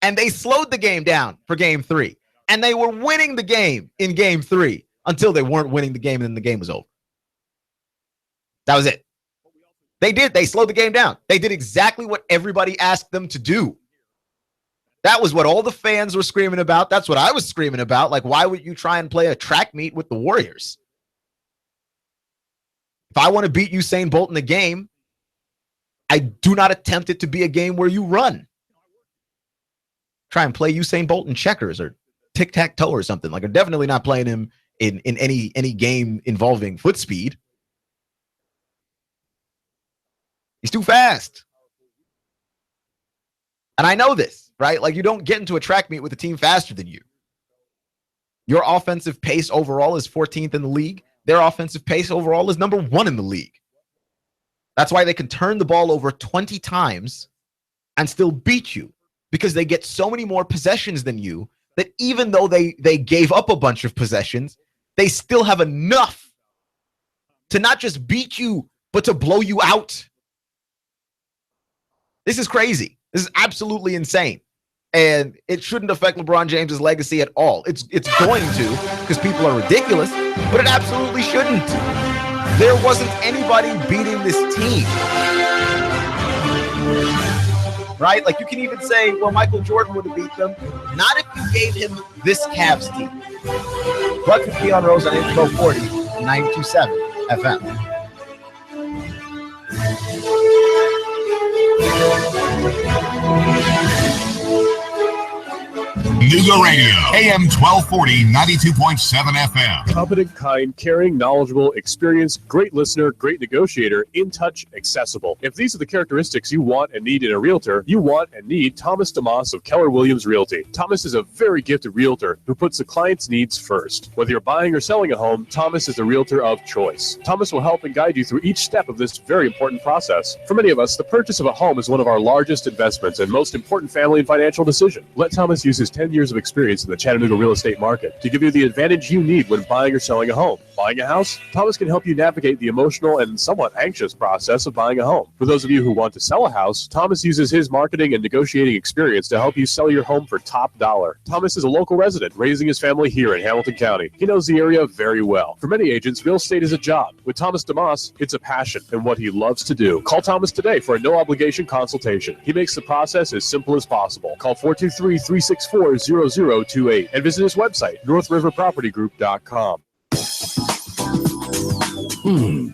And they slowed the game down for game 3. And they were winning the game in game 3 until they weren't winning the game and then the game was over. That was it. They slowed the game down. They did exactly what everybody asked them to do. That was what all the fans were screaming about. That's what I was screaming about. Like, why would you try and play a track meet with the Warriors? If I want to beat Usain Bolt in the game, I do not attempt it to be a game where you run. Try and play Usain Bolt in checkers or tic-tac-toe or something. Like, I'm definitely not playing him in any game involving foot speed. He's too fast. And I know this, right? Like, you don't get into a track meet with a team faster than you. Your offensive pace overall is 14th in the league. Their offensive pace overall is number 1 in the league. That's why they can turn the ball over 20 times and still beat you, because they get so many more possessions than you that even though they gave up a bunch of possessions, they still have enough to not just beat you, but to blow you out. This is crazy. This is absolutely insane. And it shouldn't affect LeBron James's legacy at all. It's going to, because people are ridiculous, but it absolutely shouldn't. There wasn't anybody beating this team. Right? Like, you can even say, well, Michael Jordan would have beat them. Not if you gave him this Cavs team. But with Leon Rose on Intro 40, 927 FM. Nooga Radio, AM 1240, 92.7 FM. Competent, kind, caring, knowledgeable, experienced, great listener, great negotiator, in touch, accessible. If these are the characteristics you want and need in a realtor, you want and need Thomas DeMoss of Keller Williams Realty. Thomas is a very gifted realtor who puts the client's needs first. Whether you're buying or selling a home, Thomas is the realtor of choice. Thomas will help and guide you through each step of this very important process. For many of us, the purchase of a home is one of our largest investments and most important family and financial decision. Let Thomas use his 10 years of experience in the Chattanooga real estate market to give you the advantage you need when buying or selling a home. Buying a house? Thomas can help you navigate the emotional and somewhat anxious process of buying a home. For those of you who want to sell a house, Thomas uses his marketing and negotiating experience to help you sell your home for top dollar. Thomas is a local resident, raising his family here in Hamilton County. He knows the area very well. For many agents, real estate is a job. With Thomas DeMoss, it's a passion and what he loves to do. Call Thomas today for a no-obligation consultation. He makes the process as simple as possible. Call 423-364-0028 and visit his website, northriverpropertygroup.com.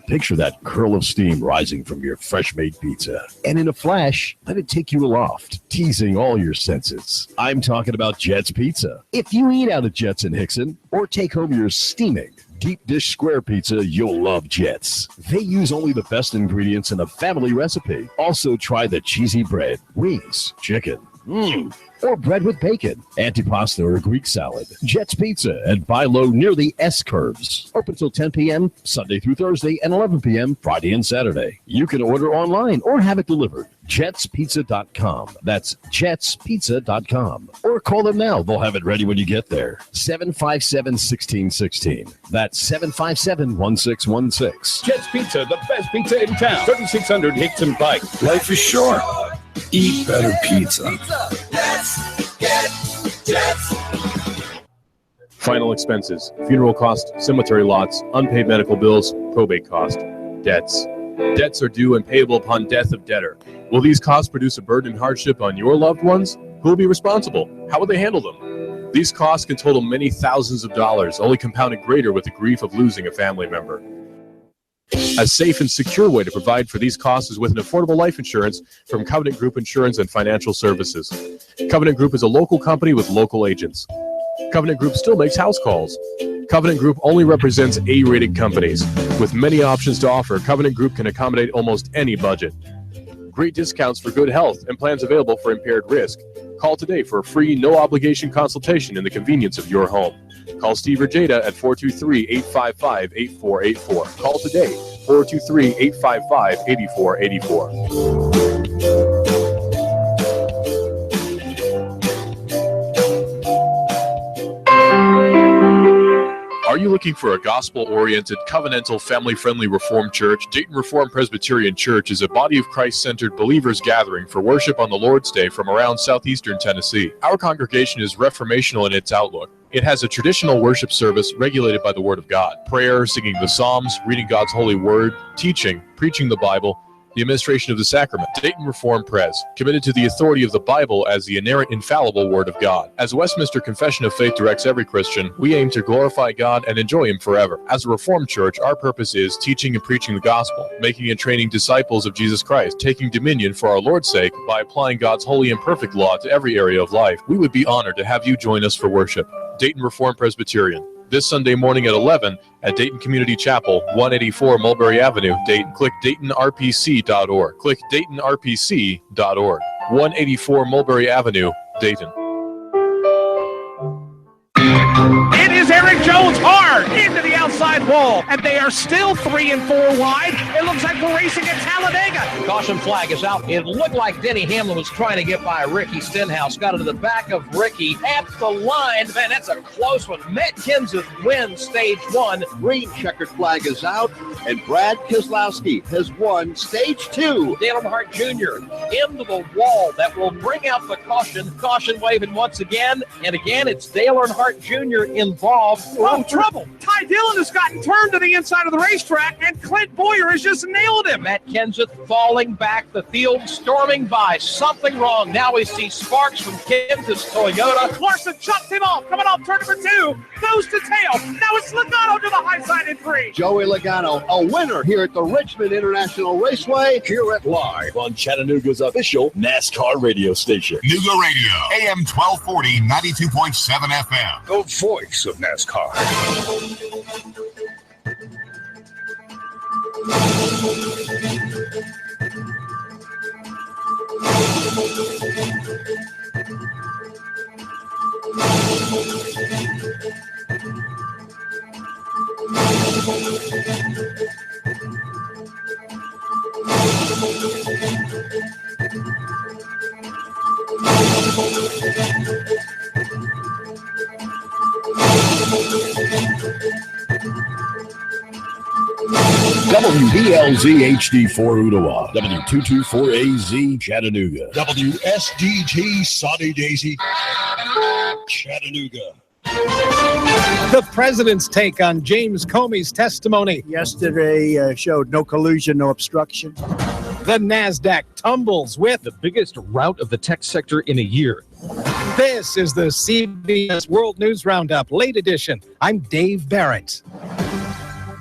Picture that curl of steam rising from your fresh-made pizza. And in a flash, let it take you aloft, teasing all your senses. I'm talking about Jet's Pizza. If you eat out at Jet's in Hickson, or take home your steaming deep dish square pizza, you'll love Jet's. They use only the best ingredients in a family recipe. Also try the cheesy bread, wings, chicken, or bread with bacon, antipasta or Greek salad. Jet's Pizza at Buy Low near the S-Curves. Open till 10 p.m. Sunday through Thursday and 11 p.m. Friday and Saturday. You can order online or have it delivered. jetspizza.com. That's jetspizza.com. Or call them now. They'll have it ready when you get there. 757-1616. That's 757-1616. Jet's Pizza, the best pizza in town. 3600 Hickson Pike. Life is short. Eat better pizza. Let's get Jets. Final expenses, funeral costs, cemetery lots, unpaid medical bills, probate cost, debts. Debts are due and payable upon death of debtor. Will these costs produce a burden and hardship on your loved ones? Who will be responsible? How will they handle them? These costs can total many thousands of dollars, only compounded greater with the grief of losing a family member. A safe and secure way to provide for these costs is with an affordable life insurance from Covenant Group Insurance and Financial Services. Covenant Group is a local company with local agents. Covenant Group still makes house calls. Covenant Group only represents A-rated companies. With many options to offer, Covenant Group can accommodate almost any budget. Great discounts for good health and plans available for impaired risk. Call today for a free, no-obligation consultation in the convenience of your home. Call Steve or Jada at 423-855-8484. Call today, 423-855-8484. Are you looking for a gospel-oriented, covenantal, family-friendly Reformed church? Dayton Reformed Presbyterian Church is a body of Christ-centered believers gathering for worship on the Lord's Day from around southeastern Tennessee. Our congregation is reformational in its outlook. It has a traditional worship service regulated by the Word of God. Prayer, singing the Psalms, reading God's holy word, teaching, preaching the Bible, the administration of the sacrament. Dayton Reformed Pres, committed to the authority of the Bible as the inerrant, infallible Word of God. As the Westminster Confession of Faith directs every Christian, we aim to glorify God and enjoy Him forever. As a Reformed church, our purpose is teaching and preaching the gospel, making and training disciples of Jesus Christ, taking dominion for our Lord's sake by applying God's holy and perfect law to every area of life. We would be honored to have you join us for worship. Dayton Reformed Presbyterian, this Sunday morning at 11 at Dayton Community Chapel, 184 Mulberry Avenue, Dayton. Click DaytonRPC.org. Click DaytonRPC.org. 184 Mulberry Avenue, Dayton. It is Eric Jones hard into the outside wall, and they are still 3 and 4 wide. It looks like we're racing at Talladega. Caution flag is out. It looked like Denny Hamlin was trying to get by Ricky Stenhouse. Got into the back of Ricky at the line. Man, that's a close one. Matt Kenseth wins stage 1. Green checkered flag is out, and Brad Keselowski has won stage 2. Dale Earnhardt Jr. into the wall. That will bring out the caution. Caution waving once again. And again, it's Dale Earnhardt Jr. involved. Oh, trouble. Ty Dillon has gotten turned to the inside of the racetrack, and Clint Boyer has just nailed him. Matt Kenseth falling back, the field storming by. Something wrong. Now we see sparks from Kenseth's Toyota. Larson chops him off, coming off turn number 2, goes to tail. Now it's Logano to the high side in 3. Joey Logano, a winner here at the Richmond International Raceway. Hear it live on Chattanooga's official NASCAR radio station. Nooga Radio, AM 1240, 92.7 FM. The voice of NASCAR. WBLZ HD4 Ottawa, W224AZ Chattanooga, WSDG Saudi Daisy Chattanooga. The president's take on James Comey's testimony. Yesterday showed no collusion, no obstruction. The NASDAQ tumbles with the biggest rout of the tech sector in a year. This is the CBS World News Roundup, late edition. I'm Dave Barrett.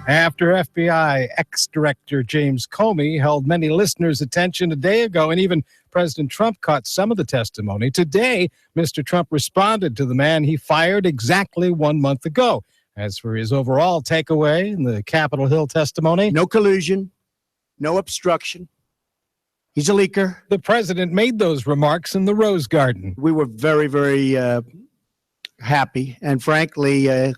After FBI ex-director James Comey held many listeners' attention a day ago, and even President Trump caught some of the testimony, today, Mr. Trump responded to the man he fired exactly 1 month ago. As for his overall takeaway in the Capitol Hill testimony, no collusion, no obstruction. He's a leaker. The president made those remarks in the Rose Garden. We were very, very happy, and frankly,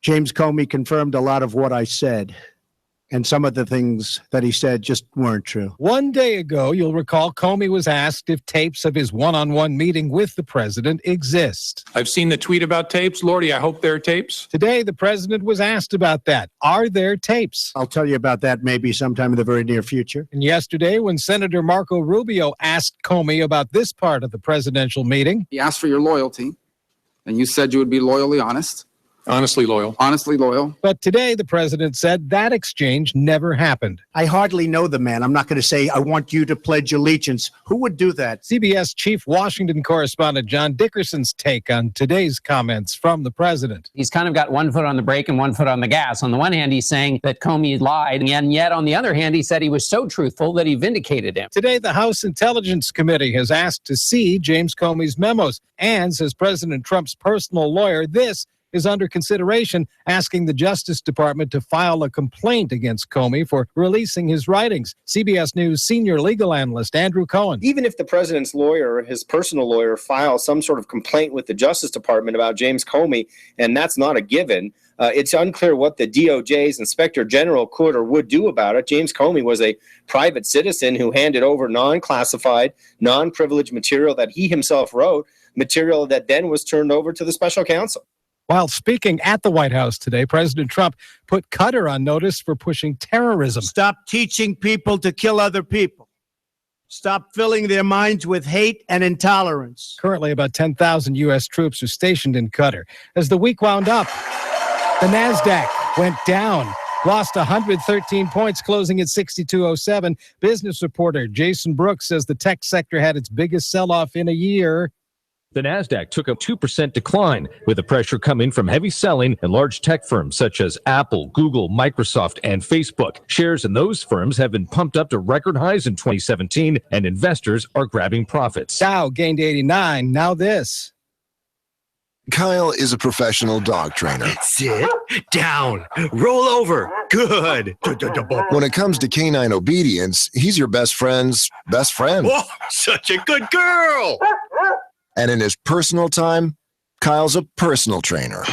James Comey confirmed a lot of what I said, and some of the things that he said just weren't true. 1 day ago, you'll recall Comey was asked if tapes of his one-on-one meeting with the president exist. I've seen the tweet about tapes. Lordy, I hope there are tapes. Today, the president was asked about that. Are there tapes? I'll tell you about that maybe sometime in the very near future. And yesterday, when Senator Marco Rubio asked Comey about this part of the presidential meeting, he asked for your loyalty, and you said you would be loyally honest. Honestly loyal. Honestly loyal. But today, the president said that exchange never happened. I hardly know the man. I'm not going to say, I want you to pledge allegiance. Who would do that? CBS Chief Washington correspondent John Dickerson's take on today's comments from the president. He's kind of got one foot on the brake and one foot on the gas. On the one hand, he's saying that Comey lied, and yet on the other hand, he said he was so truthful that he vindicated him. Today, the House Intelligence Committee has asked to see James Comey's memos, and, says President Trump's personal lawyer, this is under consideration, asking the Justice Department to file a complaint against Comey for releasing his writings. CBS News senior legal analyst Andrew Cohen. Even if the president's lawyer, his personal lawyer, files some sort of complaint with the Justice Department about James Comey, and that's not a given, it's unclear what the DOJ's Inspector General could or would do about it. James Comey was a private citizen who handed over non-classified, non-privileged material that he himself wrote, material that then was turned over to the special counsel. While speaking at the White House today, President Trump put Qatar on notice for pushing terrorism. Stop teaching people to kill other people. Stop filling their minds with hate and intolerance. Currently, about 10,000 U.S. troops are stationed in Qatar. As the week wound up, the NASDAQ went down. lost 113 points, closing at 62.07. Business reporter Jason Brooks says the tech sector had its biggest sell-off in a year. The NASDAQ took a 2% decline, with the pressure coming from heavy selling in large tech firms such as Apple, Google, Microsoft, and Facebook. Shares in those firms have been pumped up to record highs in 2017, and investors are grabbing profits. Dow gained 89. Now this. Kyle is a professional dog trainer. Sit down. Roll over. Good. When it comes to canine obedience, he's your best friend's best friend. Oh, such a good girl. And in his personal time, Kyle's a personal trainer.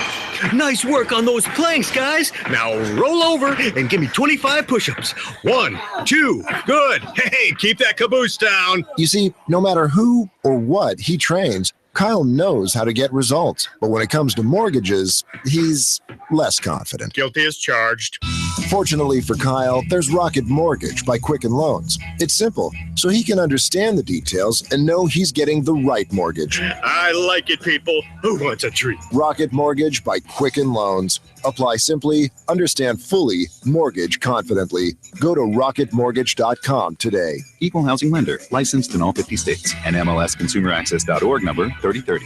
Nice work on those planks, guys. Now roll over and give me 25 push-ups. 1, 2, good. Hey, keep that caboose down. You see, no matter who or what he trains, Kyle knows how to get results. But when it comes to mortgages, he's less confident. Guilty as charged. Fortunately for Kyle, there's Rocket Mortgage by Quicken Loans. It's simple, so he can understand the details and know he's getting the right mortgage. I like it, people. Who wants a treat? Rocket Mortgage by Quicken Loans. Apply simply, understand fully, mortgage confidently. Go to rocketmortgage.com today. Equal housing lender. Licensed in all 50 states. NMLSconsumeraccess.org number 3030.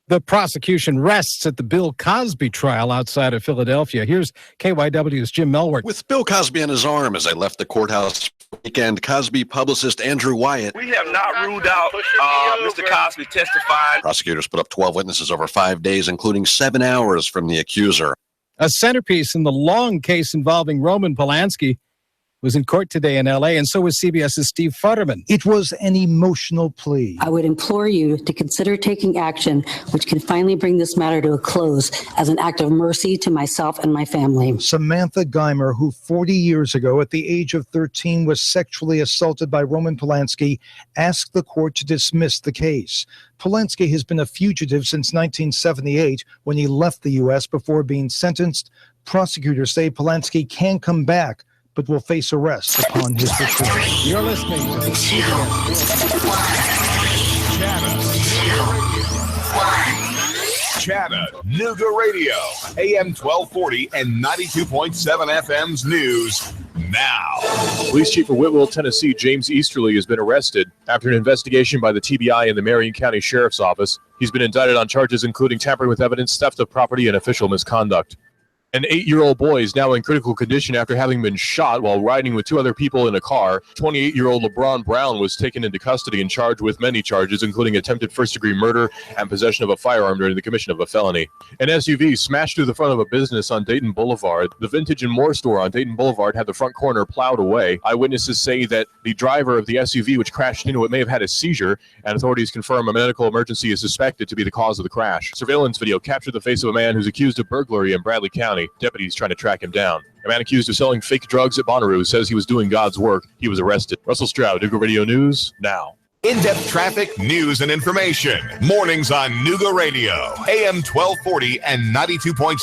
The prosecution rests at the Bill Cosby trial outside of Philadelphia. Here's KYW's Jim Melwick. With Bill Cosby on his arm as I left the courthouse weekend, Cosby publicist Andrew Wyatt. We have not ruled out Mr. Cosby testifying. Prosecutors put up 12 witnesses over 5 days, including 7 hours from the accuser. A centerpiece in the long case involving Roman Polanski was in court today in L.A., and so was CBS's Steve Futterman. It was an emotional plea. I would implore you to consider taking action which can finally bring this matter to a close as an act of mercy to myself and my family. Samantha Geimer, who 40 years ago at the age of 13 was sexually assaulted by Roman Polanski, asked the court to dismiss the case. Polanski has been a fugitive since 1978 when he left the U.S. before being sentenced. Prosecutors say Polanski can come back, but will face arrest upon his return. You're listening to the Chattanooga Radio, AM 1240 and 92.7 FM's news now. Police Chief of Whitwell, Tennessee, James Easterly, has been arrested after an investigation by the TBI and the Marion County Sheriff's Office. He's been indicted on charges including tampering with evidence, theft of property, and official misconduct. An 8-year-old boy is now in critical condition after having been shot while riding with 2 other people in a car. 28-year-old LeBron Brown was taken into custody and charged with many charges, including attempted first-degree murder and possession of a firearm during the commission of a felony. An SUV smashed through the front of a business on Dayton Boulevard. The Vintage and More store on Dayton Boulevard had the front corner plowed away. Eyewitnesses say that the driver of the SUV which crashed into it may have had a seizure, and authorities confirm a medical emergency is suspected to be the cause of the crash. Surveillance video captured the face of a man who's accused of burglary in Bradley County. Deputies trying to track him down. A man accused of selling fake drugs at Bonnaroo says he was doing God's work. He was arrested. Russell Stroud, Nooga Radio News, now. In-depth traffic, news, and information. Mornings on Nooga Radio, AM 1240 and 92.7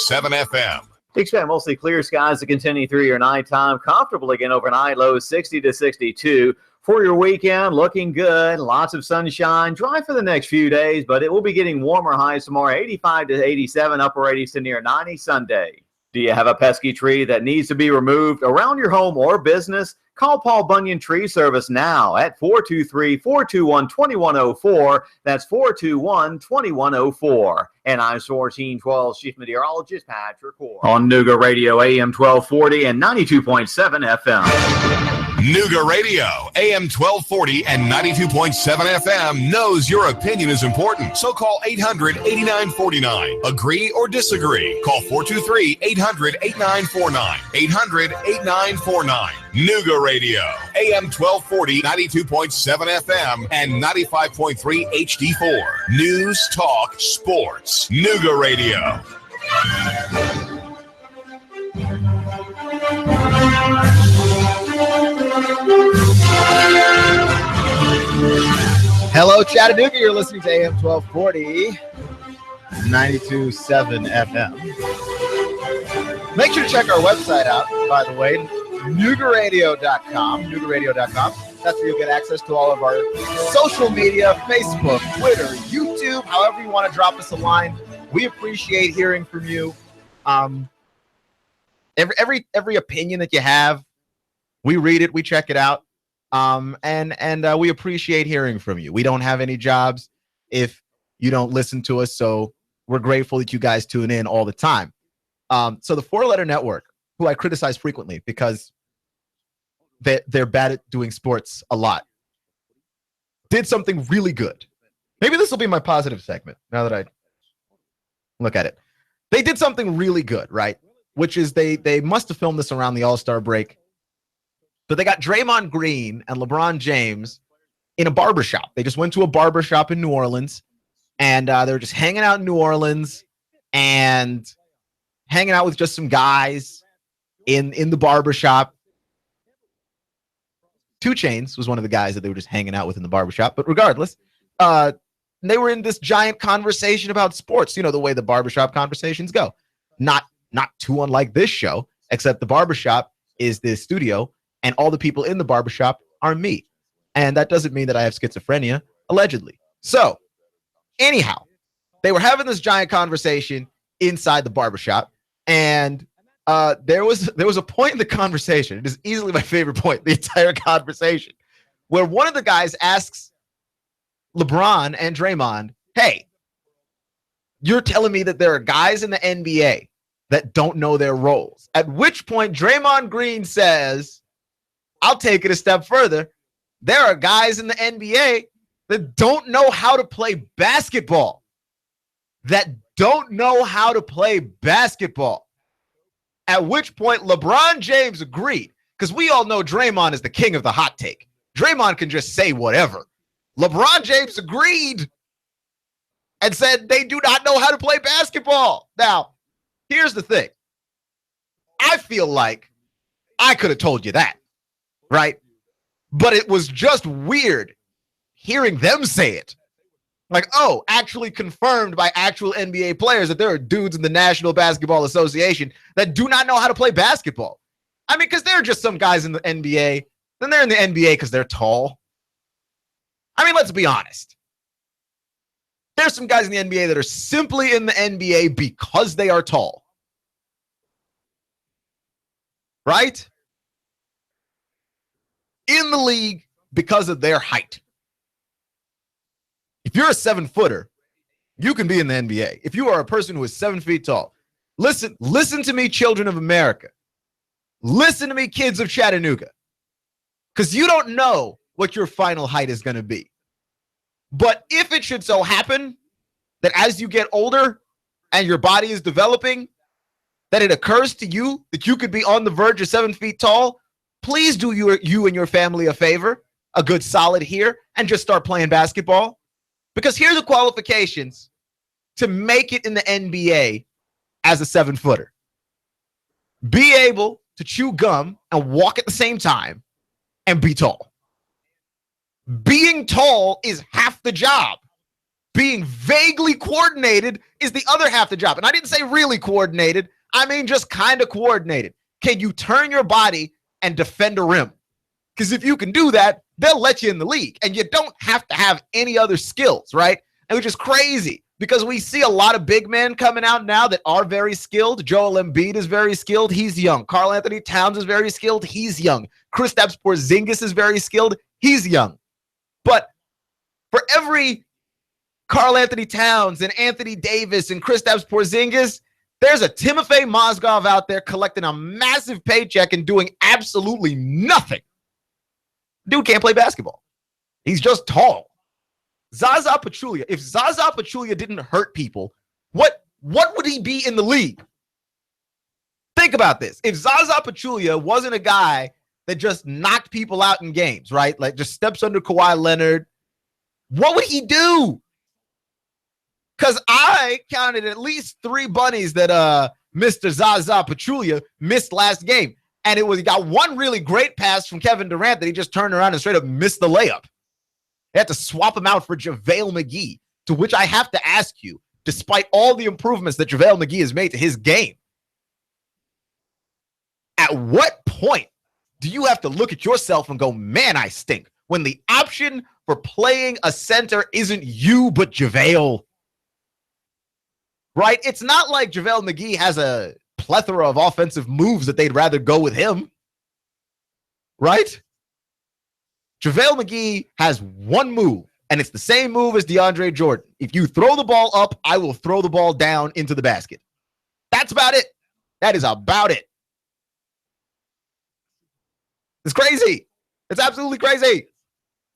FM. Expect mostly clear skies to continue through your nighttime. Comfortable again overnight, lows 60 to 62. For your weekend, looking good. Lots of sunshine. Dry for the next few days, but it will be getting warmer. Highs tomorrow, 85 to 87. Upper 80s to near 90 Sunday. Do you have a pesky tree that needs to be removed around your home or business? Call Paul Bunyan Tree Service now at 423-421-2104. That's 421-2104. And I'm 1412 Chief Meteorologist Patrick Ward. On Nooga Radio, AM 1240 and 92.7 FM. Nooga Radio, AM 1240 and 92.7 FM knows your opinion is important. So call 800-8949. Agree or disagree? Call 423-800-8949. 800-8949. Nooga Radio, AM 1240, 92.7 FM, and 95.3 HD4. News, talk, sports. Nooga Radio. Hello, Chattanooga. You're listening to AM 1240, 92.7 FM. Make sure to check our website out, by the way, Noogaradio.com. Noogaradio.com. That's where you'll get access to all of our social media, Facebook, Twitter, YouTube, however you want to drop us a line. We appreciate hearing from you. Every opinion that you have, we read it, we check it out, and we appreciate hearing from you. We don't have any jobs if you don't listen to us, so we're grateful that you guys tune in all the time. So the Four Letter Network, who I criticize frequently because they're bad at doing sports a lot, did something really good. Maybe this will be my positive segment now that I look at it. They did something really good, right? Which is they must have filmed this around the All-Star break. But they got Draymond Green and LeBron James in a barbershop. They just went to a barbershop in New Orleans, and they were just hanging out in New Orleans and hanging out with just some guys in the barbershop. 2 Chainz was one of the guys that they were just hanging out with in the barbershop. But regardless, they were in this giant conversation about sports, you know, the way the barbershop conversations go. Not too unlike this show, except the barbershop is the studio, and all the people in the barbershop are me. And that doesn't mean that I have schizophrenia, allegedly. So, anyhow, they were having this giant conversation inside the barbershop, and there was a point in the conversation. It is easily my favorite point, the entire conversation, where one of the guys asks LeBron and Draymond, hey, you're telling me that there are guys in the NBA that don't know their roles. At which point Draymond Green says, I'll take it a step further. There are guys in the NBA that don't know how to play basketball. At which point LeBron James agreed, because we all know Draymond is the king of the hot take. Draymond can just say whatever. LeBron James agreed and said they do not know how to play basketball. Now, here's the thing. I feel like I could have told you that, right? But it was just weird hearing them say it. Like, oh, actually confirmed by actual NBA players that there are dudes in the National Basketball Association that do not know how to play basketball. I mean, because there are just some guys in the NBA, then they're in the NBA because they're tall. I mean, let's be honest. There's some guys in the NBA that are simply in the NBA because they are tall. Right? In the league because of their height. If you're a 7-footer, you can be in the NBA. If you are a person who is 7 feet tall, listen to me, children of America. Listen to me, kids of Chattanooga. Because you don't know what your final height is going to be. But if it should so happen that as you get older and your body is developing, that it occurs to you that you could be on the verge of 7 feet tall, please do you and your family a favor, a good solid here, and just start playing basketball. Because here are the qualifications to make it in the NBA as a 7-footer. Be able to chew gum and walk at the same time and be tall. Being tall is half the job. Being vaguely coordinated is the other half the job. And I didn't say really coordinated. I mean just kind of coordinated. Can you turn your body and defend a rim? Because if you can do that, they'll let you in the league. And you don't have to have any other skills, right? And which is crazy because we see a lot of big men coming out now that are very skilled. Joel Embiid is very skilled. He's young. Karl Anthony Towns is very skilled. He's young. Kristaps Porzingis is very skilled. He's young. But for every Karl Anthony Towns and Anthony Davis and Kristaps Porzingis, there's a Timofey Mozgov out there collecting a massive paycheck and doing absolutely nothing. Dude can't play basketball. He's just tall. Zaza Pachulia, if Zaza Pachulia didn't hurt people, what would he be in the league? Think about this. If Zaza Pachulia wasn't a guy that just knocked people out in games, right? Like just steps under Kawhi Leonard, what would he do? Because I counted at least 3 bunnies that Mr. Zaza Pachulia missed last game. And he got one really great pass from Kevin Durant that he just turned around and straight up missed the layup. They had to swap him out for JaVale McGee, to which I have to ask you, despite all the improvements that JaVale McGee has made to his game, at what point do you have to look at yourself and go, man, I stink, when the option for playing a center isn't you but JaVale? right? It's not like JaVale McGee has a plethora of offensive moves that they'd rather go with him, right? JaVale McGee has one move, and it's the same move as DeAndre Jordan. If you throw the ball up, I will throw the ball down into the basket. That's about it. That is about it. It's crazy. It's absolutely crazy.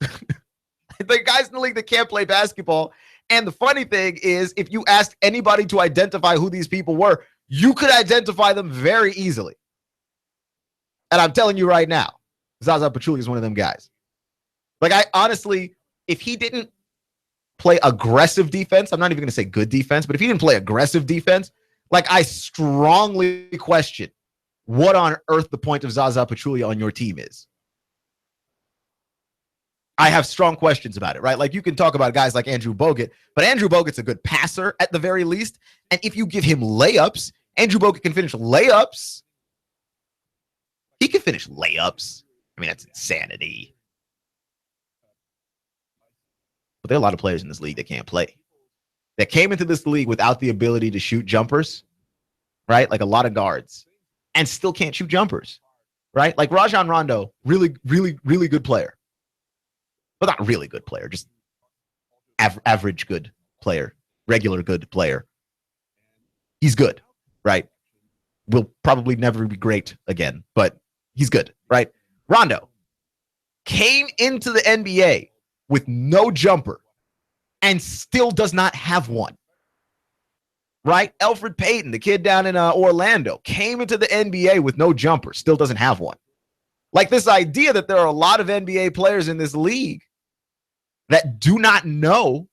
The guys in the league that can't play basketball. And the funny thing is, if you asked anybody to identify who these people were, you could identify them very easily. And I'm telling you right now, Zaza Pachulia is one of them guys. Like, I honestly, if he didn't play aggressive defense, I'm not even going to say good defense, but if he didn't play aggressive defense, like, I strongly question what on earth the point of Zaza Pachulia on your team is. I have strong questions about it, right? Like, you can talk about guys like Andrew Bogut, but Andrew Bogut's a good passer at the very least. And if you give him layups, Andrew Bogut can finish layups. He can finish layups. I mean, that's insanity. But there are a lot of players in this league that can't play, that came into this league without the ability to shoot jumpers, right? Like a lot of guards, and still can't shoot jumpers, right? Like Rajon Rondo, really, really, really good player. But not really good player, just average good player, regular good player. He's good, right? Will probably never be great again, but he's good, right? Rondo came into the NBA with no jumper and still does not have one, right? Elfrid Payton, the kid down in Orlando, came into the NBA with no jumper, still doesn't have one. Like, this idea that there are a lot of NBA players in this league that do not know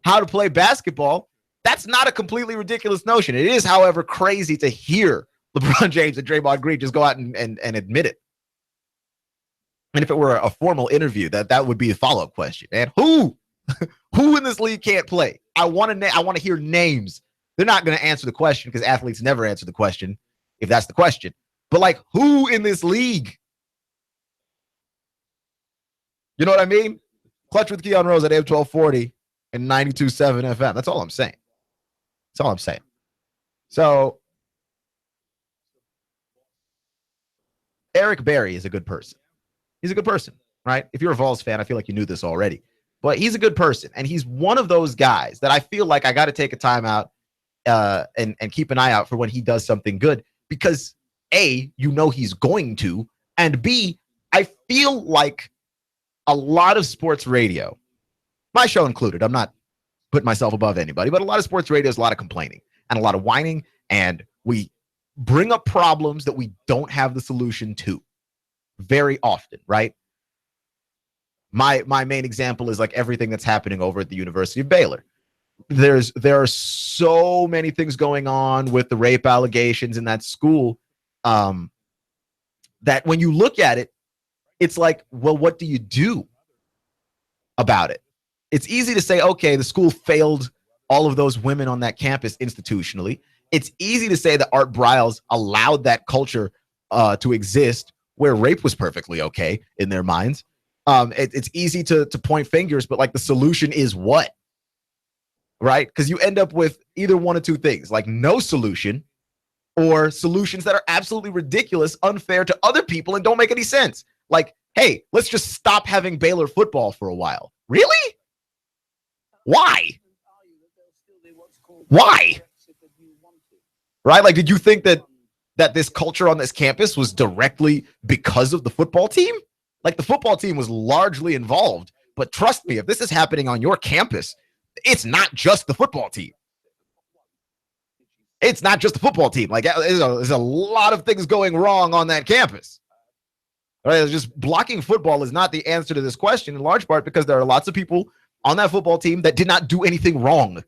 how to play basketball, that's not a completely ridiculous notion. It is, however, crazy to hear LeBron James and Draymond Green just go out and admit it. And if it were a formal interview, that would be a follow-up question. And who in this league can't play? I want to hear names. They're not going to answer the question because athletes never answer the question, if that's the question. But, like, who in this league? You know what I mean? Clutch with Keon Rose at AM 1240 and 92.7 FM. That's all I'm saying. That's all I'm saying. So, Eric Berry is a good person. He's a good person, right? If you're a Vols fan, I feel like you knew this already. But he's a good person, and he's one of those guys that I feel like I got to take a time out and keep an eye out for when he does something good, because A, you know he's going to, and B, I feel like a lot of sports radio, my show included, I'm not putting myself above anybody, but a lot of sports radio is a lot of complaining and a lot of whining, and we bring up problems that we don't have the solution to very often, right? My main example is like everything that's happening over at the University of Baylor. There are so many things going on with the rape allegations in that school that when you look at it, it's like, well, what do you do about it? It's easy to say, okay, the school failed all of those women on that campus institutionally. It's easy to say that Art Briles allowed that culture to exist where rape was perfectly okay in their minds. It's easy to point fingers, but like the solution is what? Right? Because you end up with either one of two things, like no solution or solutions that are absolutely ridiculous, unfair to other people, and don't make any sense. Like, hey, let's just stop having Baylor football for a while. Really? Why? Why? Right? Like, did you think that this culture on this campus was directly because of the football team? Like, the football team was largely involved, but trust me, if this is happening on your campus, it's not just the football team. It's not just the football team. Like, there's a lot of things going wrong on that campus. Right? Just blocking football is not the answer to this question, in large part because there are lots of people on that football team that did not do anything wrong.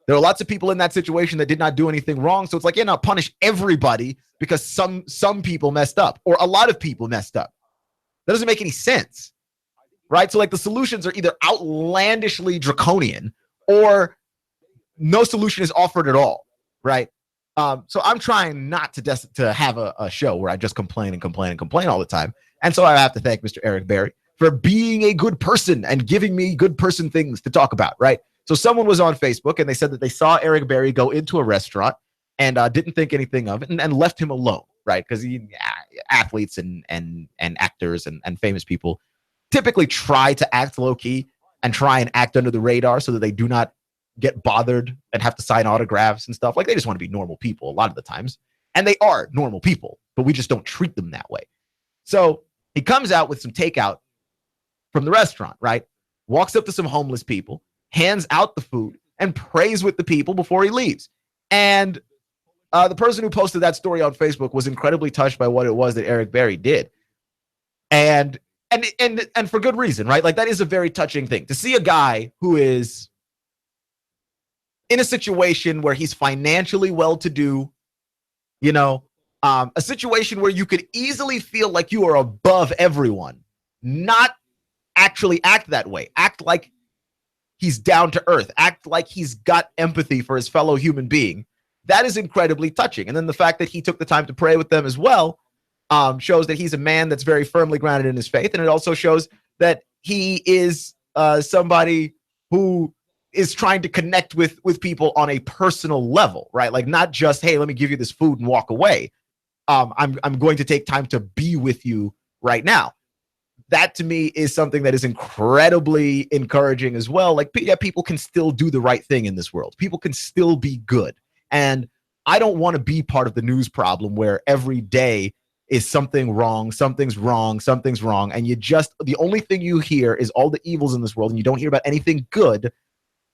There are lots of people in that situation that did not do anything wrong. So it's like, not punish everybody because some people messed up or a lot of people messed up. That doesn't make any sense, right? So like the solutions are either outlandishly draconian or no solution is offered at all, right? So I'm trying not to have a show where I just complain all the time. And so I have to thank Mr. Eric Berry for being a good person and giving me good person things to talk about, right? So someone was on Facebook and they said that they saw Eric Berry go into a restaurant and didn't think anything of it and left him alone, right? Because athletes and actors and famous people typically try to act low-key and try and act under the radar so that they do not get bothered and have to sign autographs and stuff. Like, they just want to be normal people a lot of the times. And they are normal people, but we just don't treat them that way. So he comes out with some takeout from the restaurant, right? Walks up to some homeless people, hands out the food, and prays with the people before he leaves. And the person who posted that story on Facebook was incredibly touched by what it was that Eric Berry did. And for good reason, right? Like, that is a very touching thing to see a guy who is in a situation where he's financially well-to-do, a situation where you could easily feel like you are above everyone, not actually act that way. Act like he's down to earth. Act like he's got empathy for his fellow human being. That is incredibly touching. And then the fact that he took the time to pray with them as well shows that he's a man that's very firmly grounded in his faith. And it also shows that he is somebody who is trying to connect with people on a personal level, right? Like, not just, hey, let me give you this food and walk away. I'm going to take time to be with you right now. That to me is something that is incredibly encouraging as well. Like, yeah, people can still do the right thing in this world. People can still be good. And I don't want to be part of the news problem where every day is something wrong, something's wrong, something's wrong. And the only thing you hear is all the evils in this world, and you don't hear about anything good.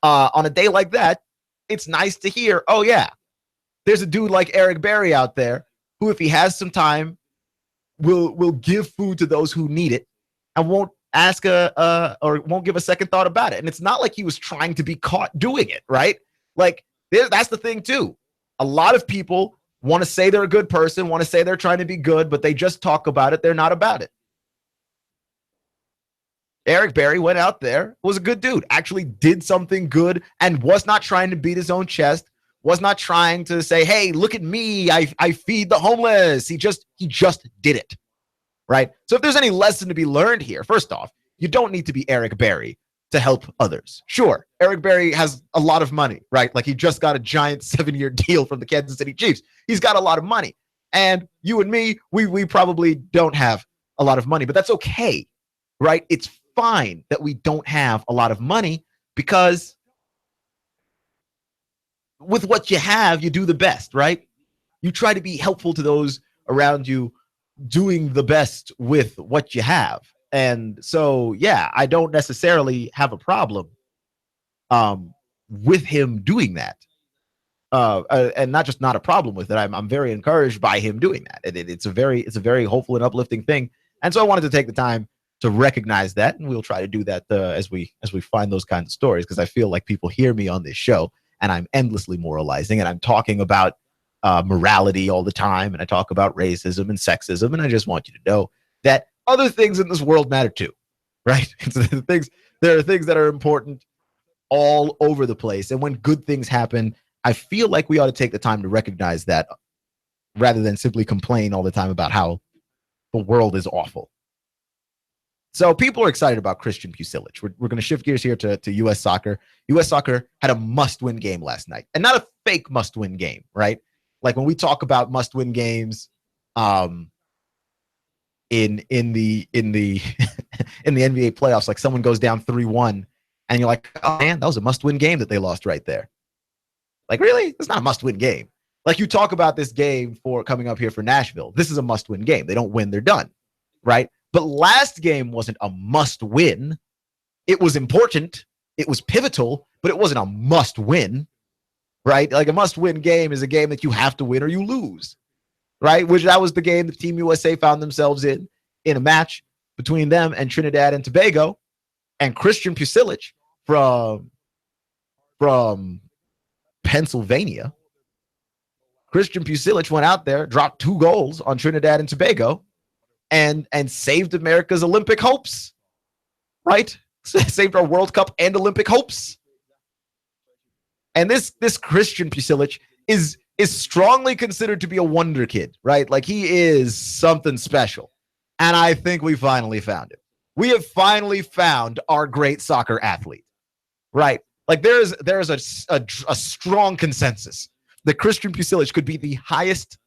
On a day like that, it's nice to hear, oh yeah, there's a dude like Eric Berry out there who, if he has some time, will give food to those who need it and won't ask or won't give a second thought about it. And it's not like he was trying to be caught doing it, right? Like, that's the thing too. A lot of people want to say they're a good person, want to say they're trying to be good, but they just talk about it. They're not about it. Eric Berry went out there, was a good dude, actually did something good, and was not trying to beat his own chest, was not trying to say, hey, look at me, I feed the homeless. He just did it, right? So if there's any lesson to be learned here, first off, you don't need to be Eric Berry to help others. Sure, Eric Berry has a lot of money, right? Like, he just got a giant 7-year deal from the Kansas City Chiefs. He's got a lot of money. And you and me, we probably don't have a lot of money, but that's okay, right? It's fine that we don't have a lot of money, because with what you have, you do the best, right? You try to be helpful to those around you, doing the best with what you have. And so, yeah, I don't necessarily have a problem with him doing that. And not just not a problem with it. I'm very encouraged by him doing that. It's a very hopeful and uplifting thing. And so I wanted to take the time to recognize that, and we'll try to do that as we find those kinds of stories, because I feel like people hear me on this show and I'm endlessly moralizing, and I'm talking about morality all the time, and I talk about racism and sexism, and I just want you to know that other things in this world matter too, right? There are things that are important all over the place, and when good things happen, I feel like we ought to take the time to recognize that, rather than simply complain all the time about how the world is awful. So people are excited about Christian Pulisic. We're going to shift gears here to U.S. soccer. U.S. soccer had a must-win game last night, and not a fake must-win game, right? Like, when we talk about must-win games, in the NBA playoffs, like, someone goes down 3-1, and you're like, oh man, that was a must-win game that they lost right there. Like, really? It's not a must-win game. Like, you talk about this game for coming up here for Nashville. This is a must-win game. They don't win, they're done, right? But last game wasn't a must-win. It was important. It was pivotal, but it wasn't a must-win, right? Like, a must-win game is a game that you have to win or you lose, right? Which that was the game that Team USA found themselves in a match between them and Trinidad and Tobago. And Christian Pulisic from Pennsylvania, Christian Pulisic went out there, dropped 2 goals on Trinidad and Tobago, and saved America's Olympic hopes, right? Saved our World Cup and Olympic hopes. And this Christian Pulisic is strongly considered to be a wonder kid, right? Like, he is something special. And I think we finally found him. We have finally found our great soccer athlete, right? Like there's a strong consensus that Christian Pulisic could be the highest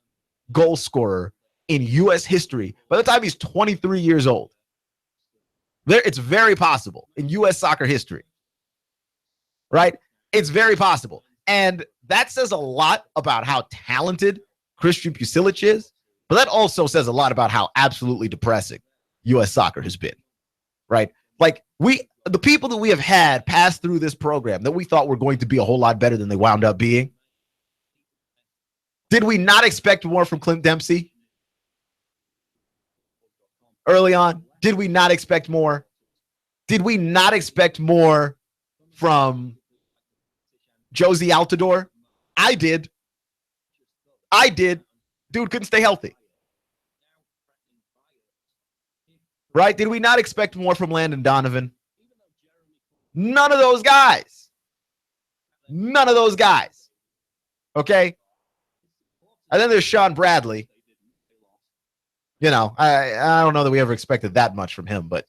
goal scorer in U.S. history by the time he's 23 years old. It's very possible in U.S. soccer history, right? It's very possible. And that says a lot about how talented Christian Pulisic is, but that also says a lot about how absolutely depressing U.S. soccer has been, right? Like the people that we have had pass through this program that we thought were going to be a whole lot better than they wound up being. Did we not expect more from Clint Dempsey early on? Did we not expect more? Did we not expect more from Josie Altidore? I did. Dude couldn't stay healthy. Right? Did we not expect more from Landon Donovan? None of those guys. Okay? And then there's Sean Bradley. You know, I don't know that we ever expected that much from him, but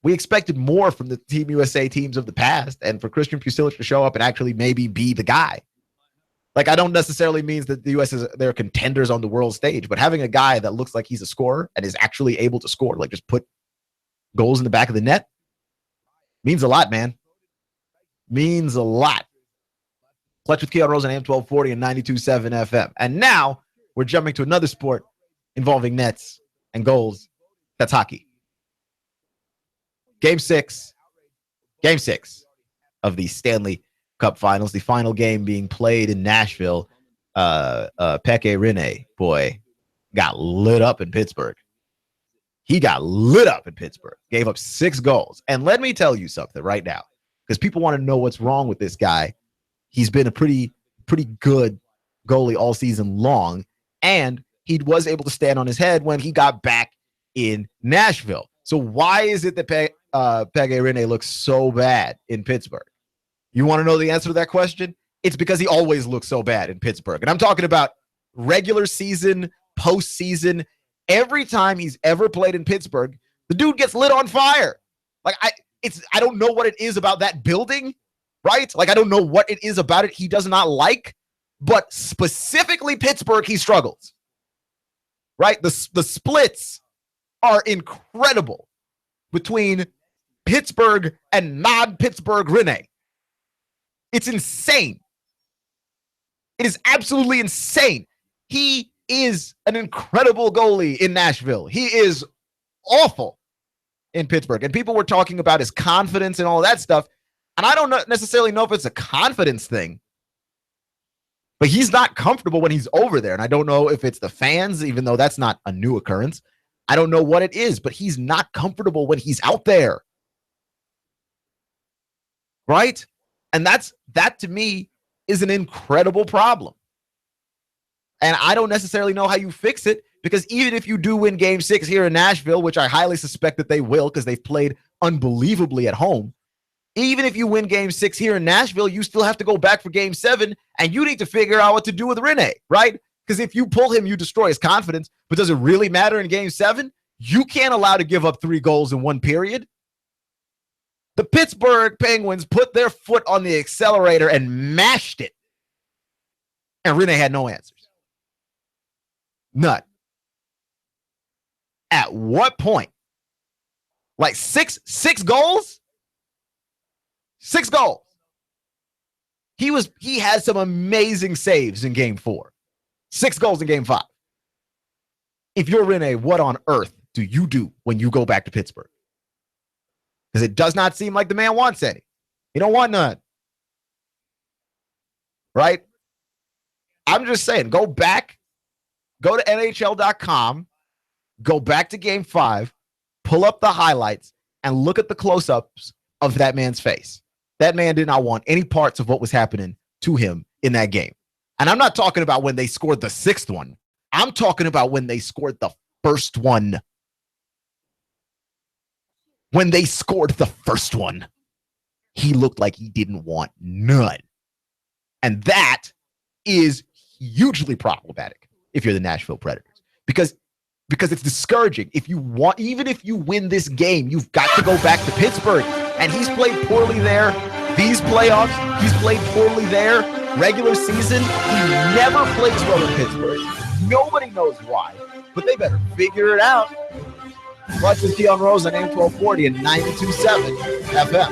we expected more from the Team USA teams of the past, and for Christian Pulisic to show up and actually maybe be the guy. Like, I don't necessarily mean that the U.S. they're contenders on the world stage, but having a guy that looks like he's a scorer and is actually able to score, like just put goals in the back of the net, means a lot, man. Means a lot. Clutch with Keon Rose on AM 1240 and 92.7 FM. And now we're jumping to another sport involving nets and goals. That's hockey. Game six of the Stanley Cup Finals. The final game being played in Nashville. Peke Rinne, boy, got lit up in Pittsburgh. He got lit up in Pittsburgh. Gave up 6 goals. And let me tell you something right now, because people want to know what's wrong with this guy. He's been a pretty good goalie all season long, and he was able to stand on his head when he got back in Nashville. So why is it that Peke Rinne looks so bad in Pittsburgh? You want to know the answer to that question? It's because he always looks so bad in Pittsburgh. And I'm talking about regular season, postseason. Every time he's ever played in Pittsburgh, the dude gets lit on fire. Like I don't know what it is about that building, right? Like I don't know what it is about it he does not like, but specifically Pittsburgh, he struggles. Right? The splits are incredible between Pittsburgh and non-Pittsburgh Rinne. It's insane. It is absolutely insane. He is an incredible goalie in Nashville. He is awful in Pittsburgh. And people were talking about his confidence and all that stuff. And I don't necessarily know if it's a confidence thing, but he's not comfortable when he's over there. And I don't know if it's the fans, even though that's not a new occurrence. I don't know what it is, but he's not comfortable when he's out there. Right? And that to me is an incredible problem. And I don't necessarily know how you fix it, because even if you do win game 6 here in Nashville, which I highly suspect that they will because they've played unbelievably at home, even if you win game 6 here in Nashville, you still have to go back for game 7, and you need to figure out what to do with Rinne, right? Because if you pull him, you destroy his confidence. But does it really matter in game 7? You can't allow to give up 3 goals in one period. The Pittsburgh Penguins put their foot on the accelerator and mashed it. And Rinne had no answers. None. At what point? Like six goals? 6 goals. He had some amazing saves in game 4. 6 goals in game 5. If you're Rinne, what on earth do you do when you go back to Pittsburgh? Because it does not seem like the man wants any. He don't want none. Right? I'm just saying, go back, go to NHL.com, go back to game 5, pull up the highlights, and look at the close-ups of that man's face. That man did not want any parts of what was happening to him in that game. And I'm not talking about when they scored the 6th one. I'm talking about when they scored the first one. When they scored the first one, he looked like he didn't want none. And that is hugely problematic if you're the Nashville Predators. Because it's discouraging. Even if you win this game, you've got to go back to Pittsburgh. and he's played poorly there. These playoffs, he's played poorly there. Regular season, he never plays well in Pittsburgh. Nobody knows why, but they better figure it out. Watch with Keon Rose on AM 1240 and 92.7 FM.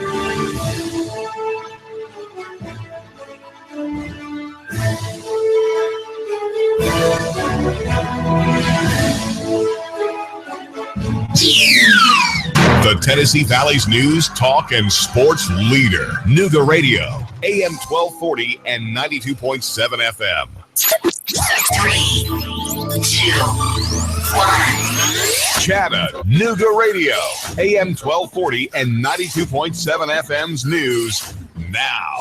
The Tennessee Valley's news, talk, and sports leader. Nooga Radio, AM 1240 and 92.7 FM. 3, 2, 1. Chattanooga Radio, AM 1240 and 92.7 FM's news now.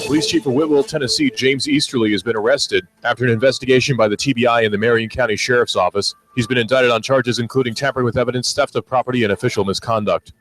Police Chief of Whitwell, Tennessee, James Easterly, has been arrested after an investigation by the TBI and the Marion County Sheriff's Office. He's been indicted on charges including tampering with evidence, theft of property, and official misconduct.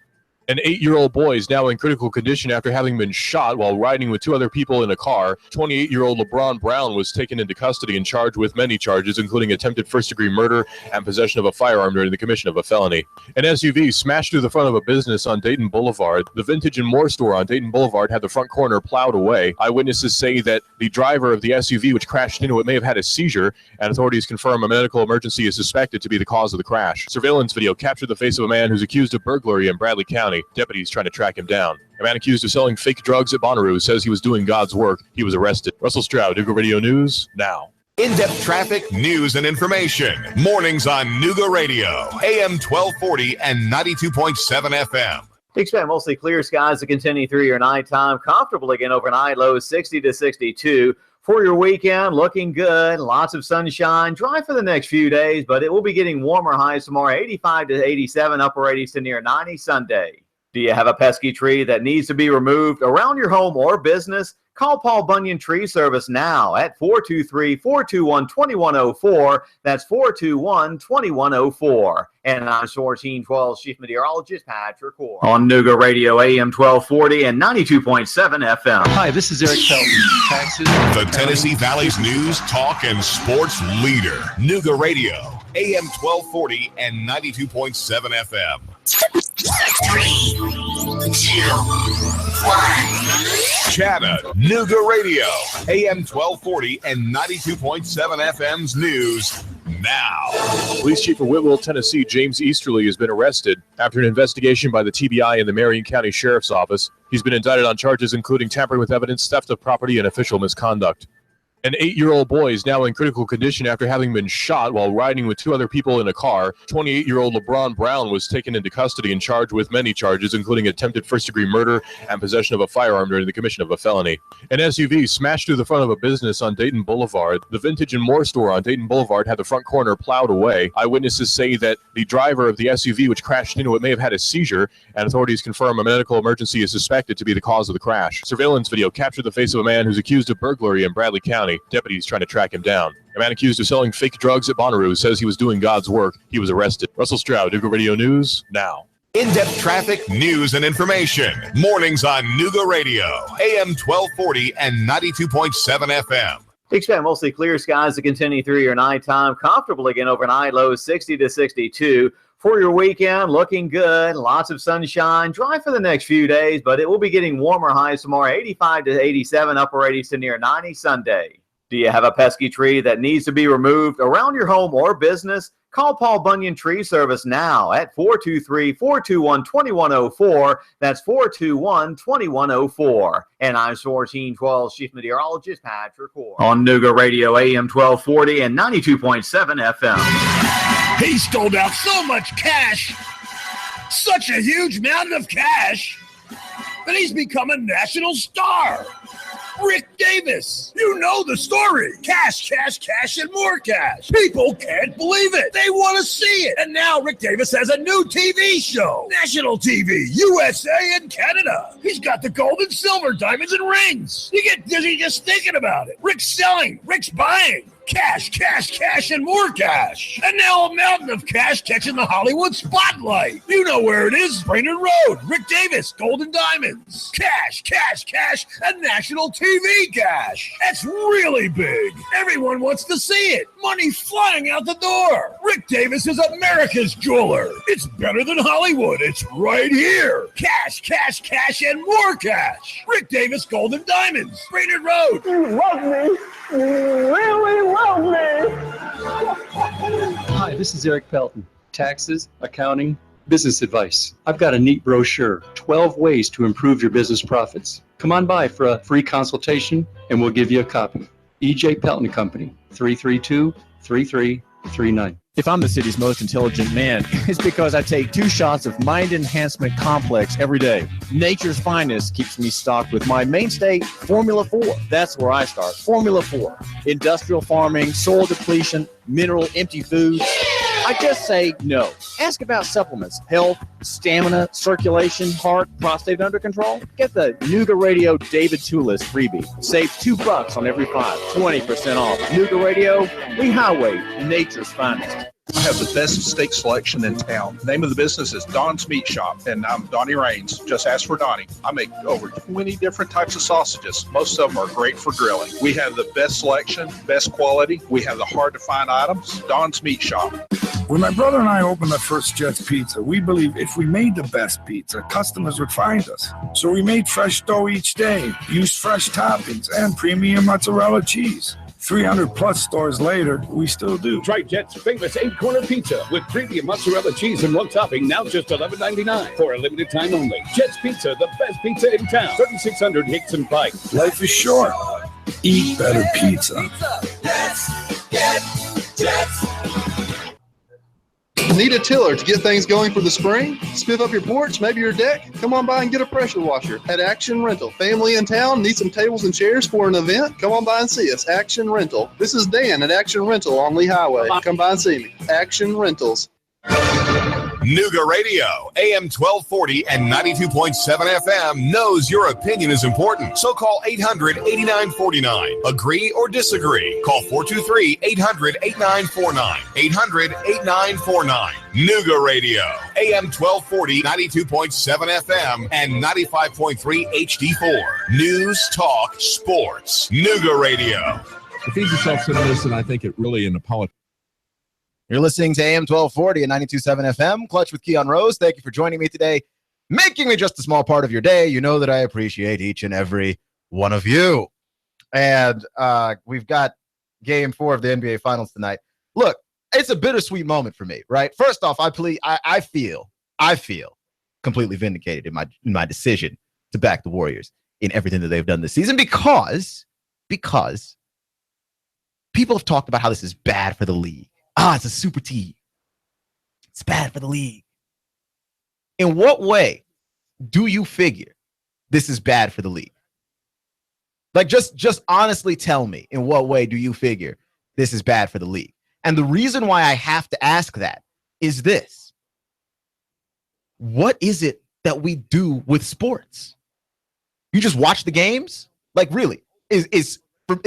An 8-year-old boy is now in critical condition after having been shot while riding with 2 other people in a car. 28-year-old LeBron Brown was taken into custody and charged with many charges, including attempted first-degree murder and possession of a firearm during the commission of a felony. An SUV smashed through the front of a business on Dayton Boulevard. The Vintage and More store on Dayton Boulevard had the front corner plowed away. Eyewitnesses say that the driver of the SUV, which crashed into it, may have had a seizure, and authorities confirm a medical emergency is suspected to be the cause of the crash. Surveillance video captured the face of a man who's accused of burglary in Bradley County. Deputies trying to track him down. A man accused of selling fake drugs at Bonnaroo says he was doing God's work. He was arrested. Russell Stroud, Nooga Radio News, now. In-depth traffic, news, and information. Mornings on Nooga Radio, AM 1240 and 92.7 FM. Expect mostly clear skies to continue through your nighttime. Comfortable again overnight, lows 60 to 62. For your weekend, looking good. Lots of sunshine. Dry for the next few days, but it will be getting warmer. Highs tomorrow, 85 to 87. Upper 80s to near 90 Sunday. Do you have a pesky tree that needs to be removed around your home or business? Call Paul Bunyan Tree Service now at 423-421-2104. That's 421-2104. And I'm 1412 Chief Meteorologist Patrick Orr. On Nooga Radio, AM 1240 and 92.7 FM. Hi, this is Eric Felton. Taxes. The Tennessee Valley's news, talk, and sports leader. Nooga Radio, AM 1240 and 92.7 FM. 3, 2, 1. Chattanooga Radio, AM 1240 and 92.7 FM's news now. Police Chief of Whitwell, Tennessee, James Easterly, has been arrested after an investigation by the TBI and the Marion County Sheriff's Office. He's been indicted on charges including tampering with evidence, theft of property, and official misconduct. An 8-year-old boy is now in critical condition after having been shot while riding with 2 other people in a car. 28-year-old LeBron Brown was taken into custody and charged with many charges, including attempted first-degree murder and possession of a firearm during the commission of a felony. An SUV smashed through the front of a business on Dayton Boulevard. The Vintage and More store on Dayton Boulevard had the front corner plowed away. Eyewitnesses say that the driver of the SUV, which crashed into it, may have had a seizure, and authorities confirm a medical emergency is suspected to be the cause of the crash. Surveillance video captured the face of a man who's accused of burglary in Bradley County. Deputies trying to track him down. A man accused of selling fake drugs at Bonnaroo says he was doing God's work. He was arrested. Russell Stroud, Nooga Radio News, now. In-depth traffic, news, and information. Mornings on Nooga Radio, AM 1240 and 92.7 FM. Expect mostly clear skies to continue through your nighttime. Comfortable again overnight, lows 60 to 62. For your weekend, looking good. Lots of sunshine. Dry for the next few days, but it will be getting warmer. Highs tomorrow, 85 to 87. Upper 80s to near 90 Sunday. Do you have a pesky tree that needs to be removed around your home or business? Call Paul Bunyan Tree Service now at 423-421-2104. That's 421-2104. And I'm 1412 Chief Meteorologist Patrick Orr. On Nooga Radio, AM 1240 and 92.7 FM. He's doled out so much cash, such a huge mountain of cash, that he's become a national star. Rick Davis. You know the story. Cash, cash, cash, and more cash. People can't believe it. They want to see it. And now Rick Davis has a new TV show. National TV, USA and Canada. He's got the gold and silver, diamonds and rings. You get dizzy just thinking about it. Rick's selling. Rick's buying. Cash, cash, cash, and more cash. And now a mountain of cash catching the Hollywood spotlight. You know where it is. Brainerd Road, Rick Davis, Golden Diamonds. Cash, cash, cash, and national TV cash. That's really big. Everyone wants to see it. Money flying out the door. Rick Davis is America's jeweler. It's better than Hollywood. It's right here. Cash, cash, cash, and more cash. Rick Davis, Golden Diamonds, Brainerd Road. You love me. You really love me. Hi, this is Eric Pelton. Taxes, accounting, business advice. I've got a neat brochure, 12 ways to improve your business profits. Come on by for a free consultation and we'll give you a copy. E.J. Pelton Company, 332-3339. If I'm the city's most intelligent man, it's because I take 2 shots of Mind Enhancement Complex every day. Nature's Finest keeps me stocked with my mainstay, Formula 4. That's where I start. Formula 4. Industrial farming, soil depletion, mineral empty foods. I just say no. Ask about supplements, health, stamina, circulation, heart, prostate under control. Get the Nooga Radio David Tulis freebie. Save $2 on every 5, 20% off. Nooga Radio, Lee Highway, Nature's Finest. I have the best steak selection in town. The name of the business is Don's Meat Shop, and I'm Donnie Raines. Just ask for Donnie. I make over 20 different types of sausages. Most of them are great for grilling. We have the best selection, best quality. We have the hard-to-find items. Don's Meat Shop. When my brother and I opened the first Jets Pizza, we believed if we made the best pizza, customers would find us. So we made fresh dough each day, used fresh toppings, and premium mozzarella cheese. 300 plus stores later, we still do. Try Jet's famous 8-corner pizza with premium mozzarella cheese and one topping, now just $11.99 for a limited time only. Jet's Pizza, the best pizza in town. 3600 Hickson Pike. Life is short. Eat better pizza. Let's get Jets. Need a tiller to get things going for the spring? Spiff up your porch, maybe your deck? Come on by and get a pressure washer at Action Rental. Family in town, need some tables and chairs for an event? Come on by and see us, Action Rental. This is Dan at Action Rental on Lee Highway. Come by and see me. Action Rentals. Nooga Radio, AM 1240 and 92.7 FM knows your opinion is important. So call 800-8949. Agree or disagree? Call 423-800-8949. 800-8949. Nooga Radio, AM 1240, 92.7 FM, and 95.3 HD4. News, talk, sports. Nooga Radio. If he's a self-centeredness, and I think it really in the politics. You're listening to AM 1240 and 92.7 FM, Clutch with Keon Rose. Thank you for joining me today, making me just a small part of your day. You know that I appreciate each and every one of you. And we've got Game 4 of the NBA Finals tonight. Look, it's a bittersweet moment for me, right? First off, I feel completely vindicated in my decision to back the Warriors in everything that they've done this season because people have talked about how this is bad for the league. It's a super team. It's bad for the league. In what way do you figure this is bad for the league? Like, just honestly tell me, in what way do you figure this is bad for the league? And the reason why I have to ask that is this. What is it that we do with sports? You just watch the games? Like, really? Is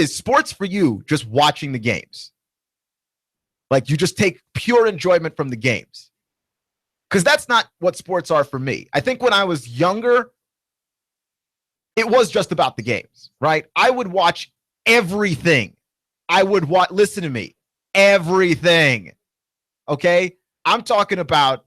sports for you just watching the games? Like, you just take pure enjoyment from the games. Because that's not what sports are for me. I think when I was younger, it was just about the games, right? I would watch everything. Listen to me, everything. Okay? I'm talking about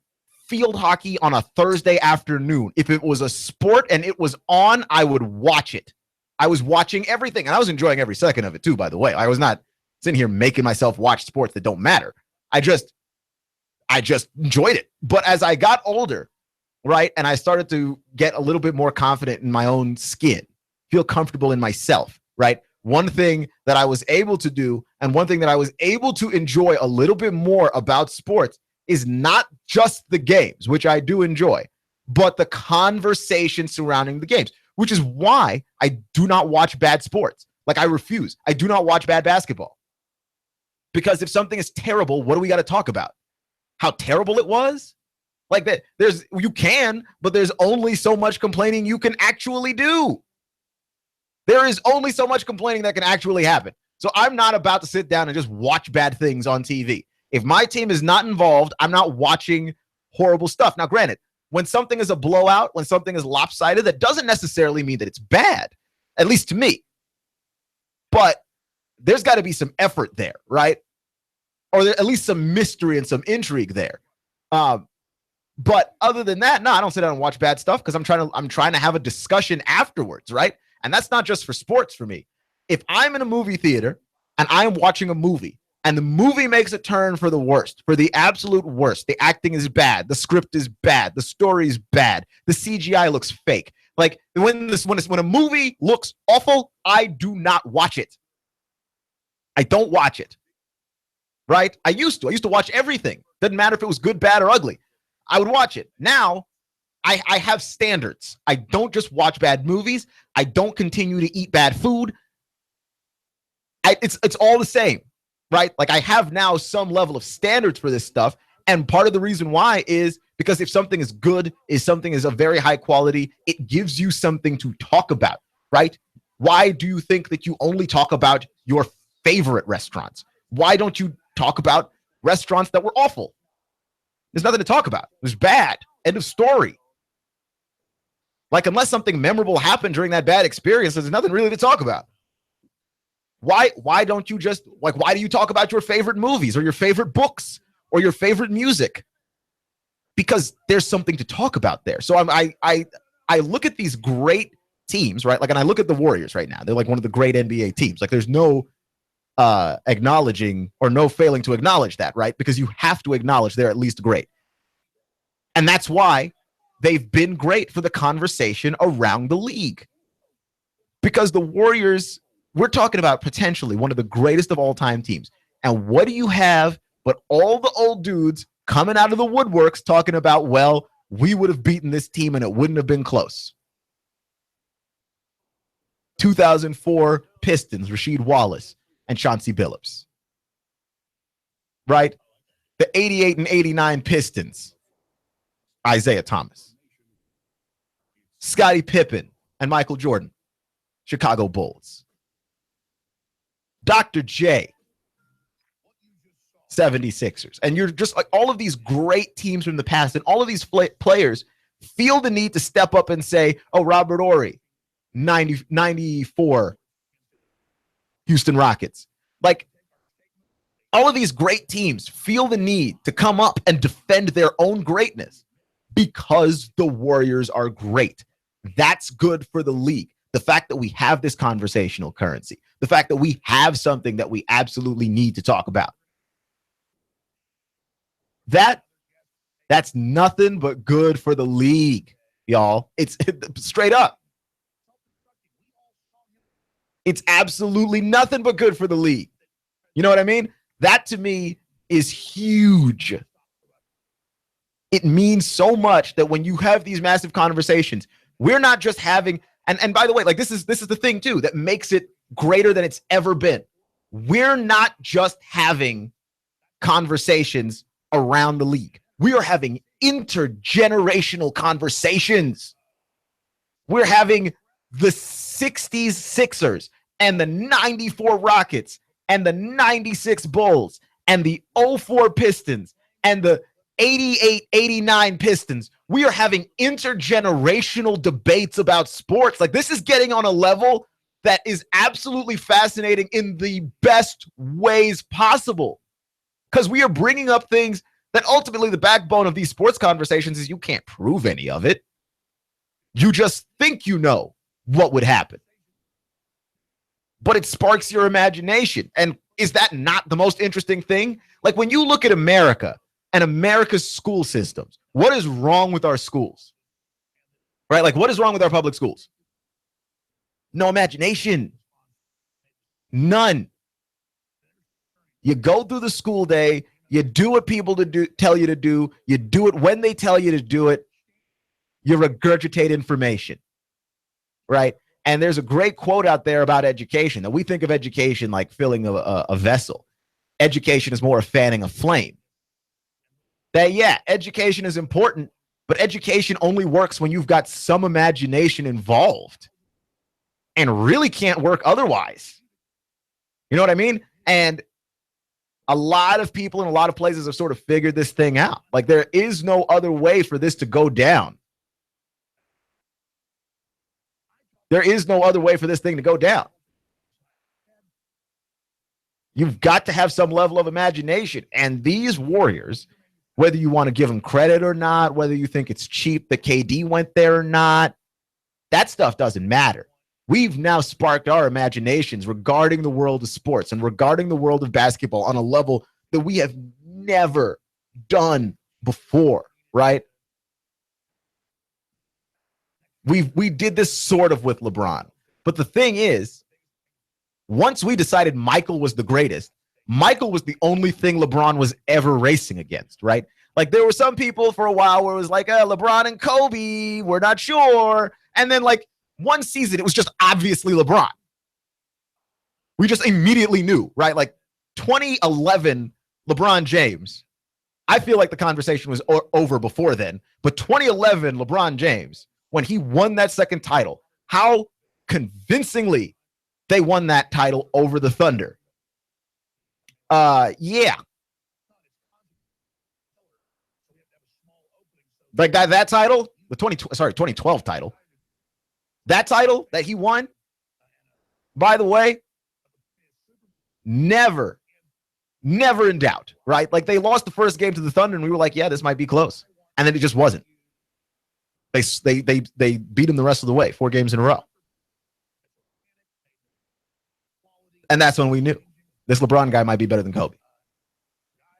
field hockey on a Thursday afternoon. If it was a sport and it was on, I would watch it. I was watching everything. And I was enjoying every second of it too, by the way. I was not sitting here making myself watch sports that don't matter. I just enjoyed it. But as I got older, right, and I started to get a little bit more confident in my own skin, feel comfortable in myself, right? One thing that I was able to do and one thing that I was able to enjoy a little bit more about sports is not just the games, which I do enjoy, but the conversation surrounding the games, which is why I do not watch bad sports. Like, I refuse. I do not watch bad basketball. Because if something is terrible, what do we got to talk about? How terrible it was? Like that, but there's only so much complaining you can actually do. There is only so much complaining that can actually happen. So I'm not about to sit down and just watch bad things on TV. If my team is not involved, I'm not watching horrible stuff. Now, granted, when something is a blowout, when something is lopsided, that doesn't necessarily mean that it's bad, at least to me. But there's got to be some effort there, right? Or at least some mystery and some intrigue there. But other than that, no, I don't sit down and watch bad stuff because I'm trying to have a discussion afterwards, right? And that's not just for sports for me. If I'm in a movie theater and I'm watching a movie and the movie makes a turn for the worst, for the absolute worst, the acting is bad, the script is bad, the story is bad, the CGI looks fake. Like when a movie looks awful, I do not watch it. I don't watch it. Right? I used to watch everything. Doesn't matter if it was good, bad, or ugly. I would watch it. Now, I have standards. I don't just watch bad movies. I don't continue to eat bad food. It's all the same, right? Like I have now some level of standards for this stuff. And part of the reason why is because if something is good, if something is of very high quality, it gives you something to talk about, right? Why do you think that you only talk about your favorite restaurants? Why don't you talk about restaurants that were awful? There's nothing to talk about. It was bad. End of story. Like, unless something memorable happened during that bad experience, there's nothing really to talk about. Why don't you just, like, why do you talk about your favorite movies or your favorite books or your favorite music? Because there's something to talk about there. So I look at these great teams, right? Like, and I look at the Warriors right now. They're like one of the great NBA teams. Like, there's no acknowledging or no failing to acknowledge that, right? Because you have to acknowledge they're at least great. And that's why they've been great for the conversation around the league. Because the Warriors, we're talking about potentially one of the greatest of all time teams. And what do you have but all the old dudes coming out of the woodworks talking about, well, we would have beaten this team and it wouldn't have been close. 2004 Pistons, Rasheed Wallace and Chauncey Billups. Right? The 88 and 89 Pistons, Isaiah Thomas. Scottie Pippen and Michael Jordan, Chicago Bulls. Dr. J, 76ers. And you're just like all of these great teams from the past, and all of these players feel the need to step up and say, oh, Robert Horry, 94 Houston Rockets. Like, all of these great teams feel the need to come up and defend their own greatness because the Warriors are great. That's good for the league. The fact that we have this conversational currency, the fact that we have something that we absolutely need to talk about. That's nothing but good for the league, y'all. It's straight up. It's absolutely nothing but good for the league. You know what I mean? That to me is huge. It means so much that when you have these massive conversations, we're not just having, and by the way, like this is the thing too that makes it greater than it's ever been. We're not just having conversations around the league. We are having intergenerational conversations. We're having the 60s Sixers and the 94 Rockets and the 96 Bulls and the 04 Pistons and the 88-89 Pistons. We are having intergenerational debates about sports. Like, this is getting on a level that is absolutely fascinating in the best ways possible, because we are bringing up things that ultimately the backbone of these sports conversations is you can't prove any of it. You just think you know what would happen. But it sparks your imagination. And is that not the most interesting thing? Like, when you look at America and America's school systems, what is wrong with our schools? Right? Like, what is wrong with our public schools? No imagination. None. You go through the school day, you do what people tell you to do, you do it when they tell you to do it, you regurgitate information, right? And there's a great quote out there about education, that we think of education like filling a vessel. Education is more of fanning a flame. That, yeah, education is important, but education only works when you've got some imagination involved and really can't work otherwise. You know what I mean? And a lot of people in a lot of places have sort of figured this thing out. Like, there is no other way for this to go down. There is no other way for this thing to go down. You've got to have some level of imagination. And these Warriors, whether you want to give them credit or not, whether you think it's cheap that KD went there or not, that stuff doesn't matter. We've now sparked our imaginations regarding the world of sports and regarding the world of basketball on a level that we have never done before, right? We did this sort of with LeBron. But the thing is, once we decided Michael was the greatest, Michael was the only thing LeBron was ever racing against, right? Like, there were some people for a while where it was like, LeBron and Kobe, we're not sure. And then, like, one season, it was just obviously LeBron. We just immediately knew, right? Like, 2011 LeBron James, I feel like the conversation was over before then. But 2011 LeBron James, when he won that second title, how convincingly they won that title over the Thunder. Yeah. Like that title, the 2012 title. That title that he won, by the way, never in doubt, right? Like, they lost the first game to the Thunder and we were like, yeah, this might be close. And then it just wasn't. They beat him the rest of the way, 4 games in a row. And that's when we knew this LeBron guy might be better than Kobe.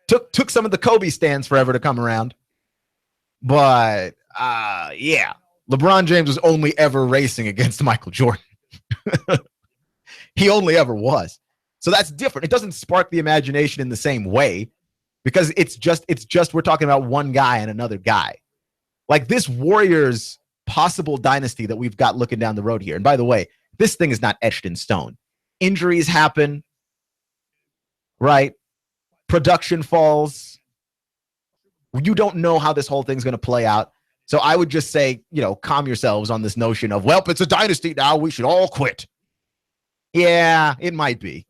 Took some of the Kobe stands forever to come around. But, yeah, LeBron James was only ever racing against Michael Jordan. He only ever was. So that's different. It doesn't spark the imagination in the same way because it's just we're talking about one guy and another guy. Like, this Warriors possible dynasty that we've got looking down the road here. And by the way, this thing is not etched in stone. Injuries happen, right? Production falls. You don't know how this whole thing's going to play out. So I would just say, calm yourselves on this notion of, well, it's a dynasty now, we should all quit. Yeah, it might be.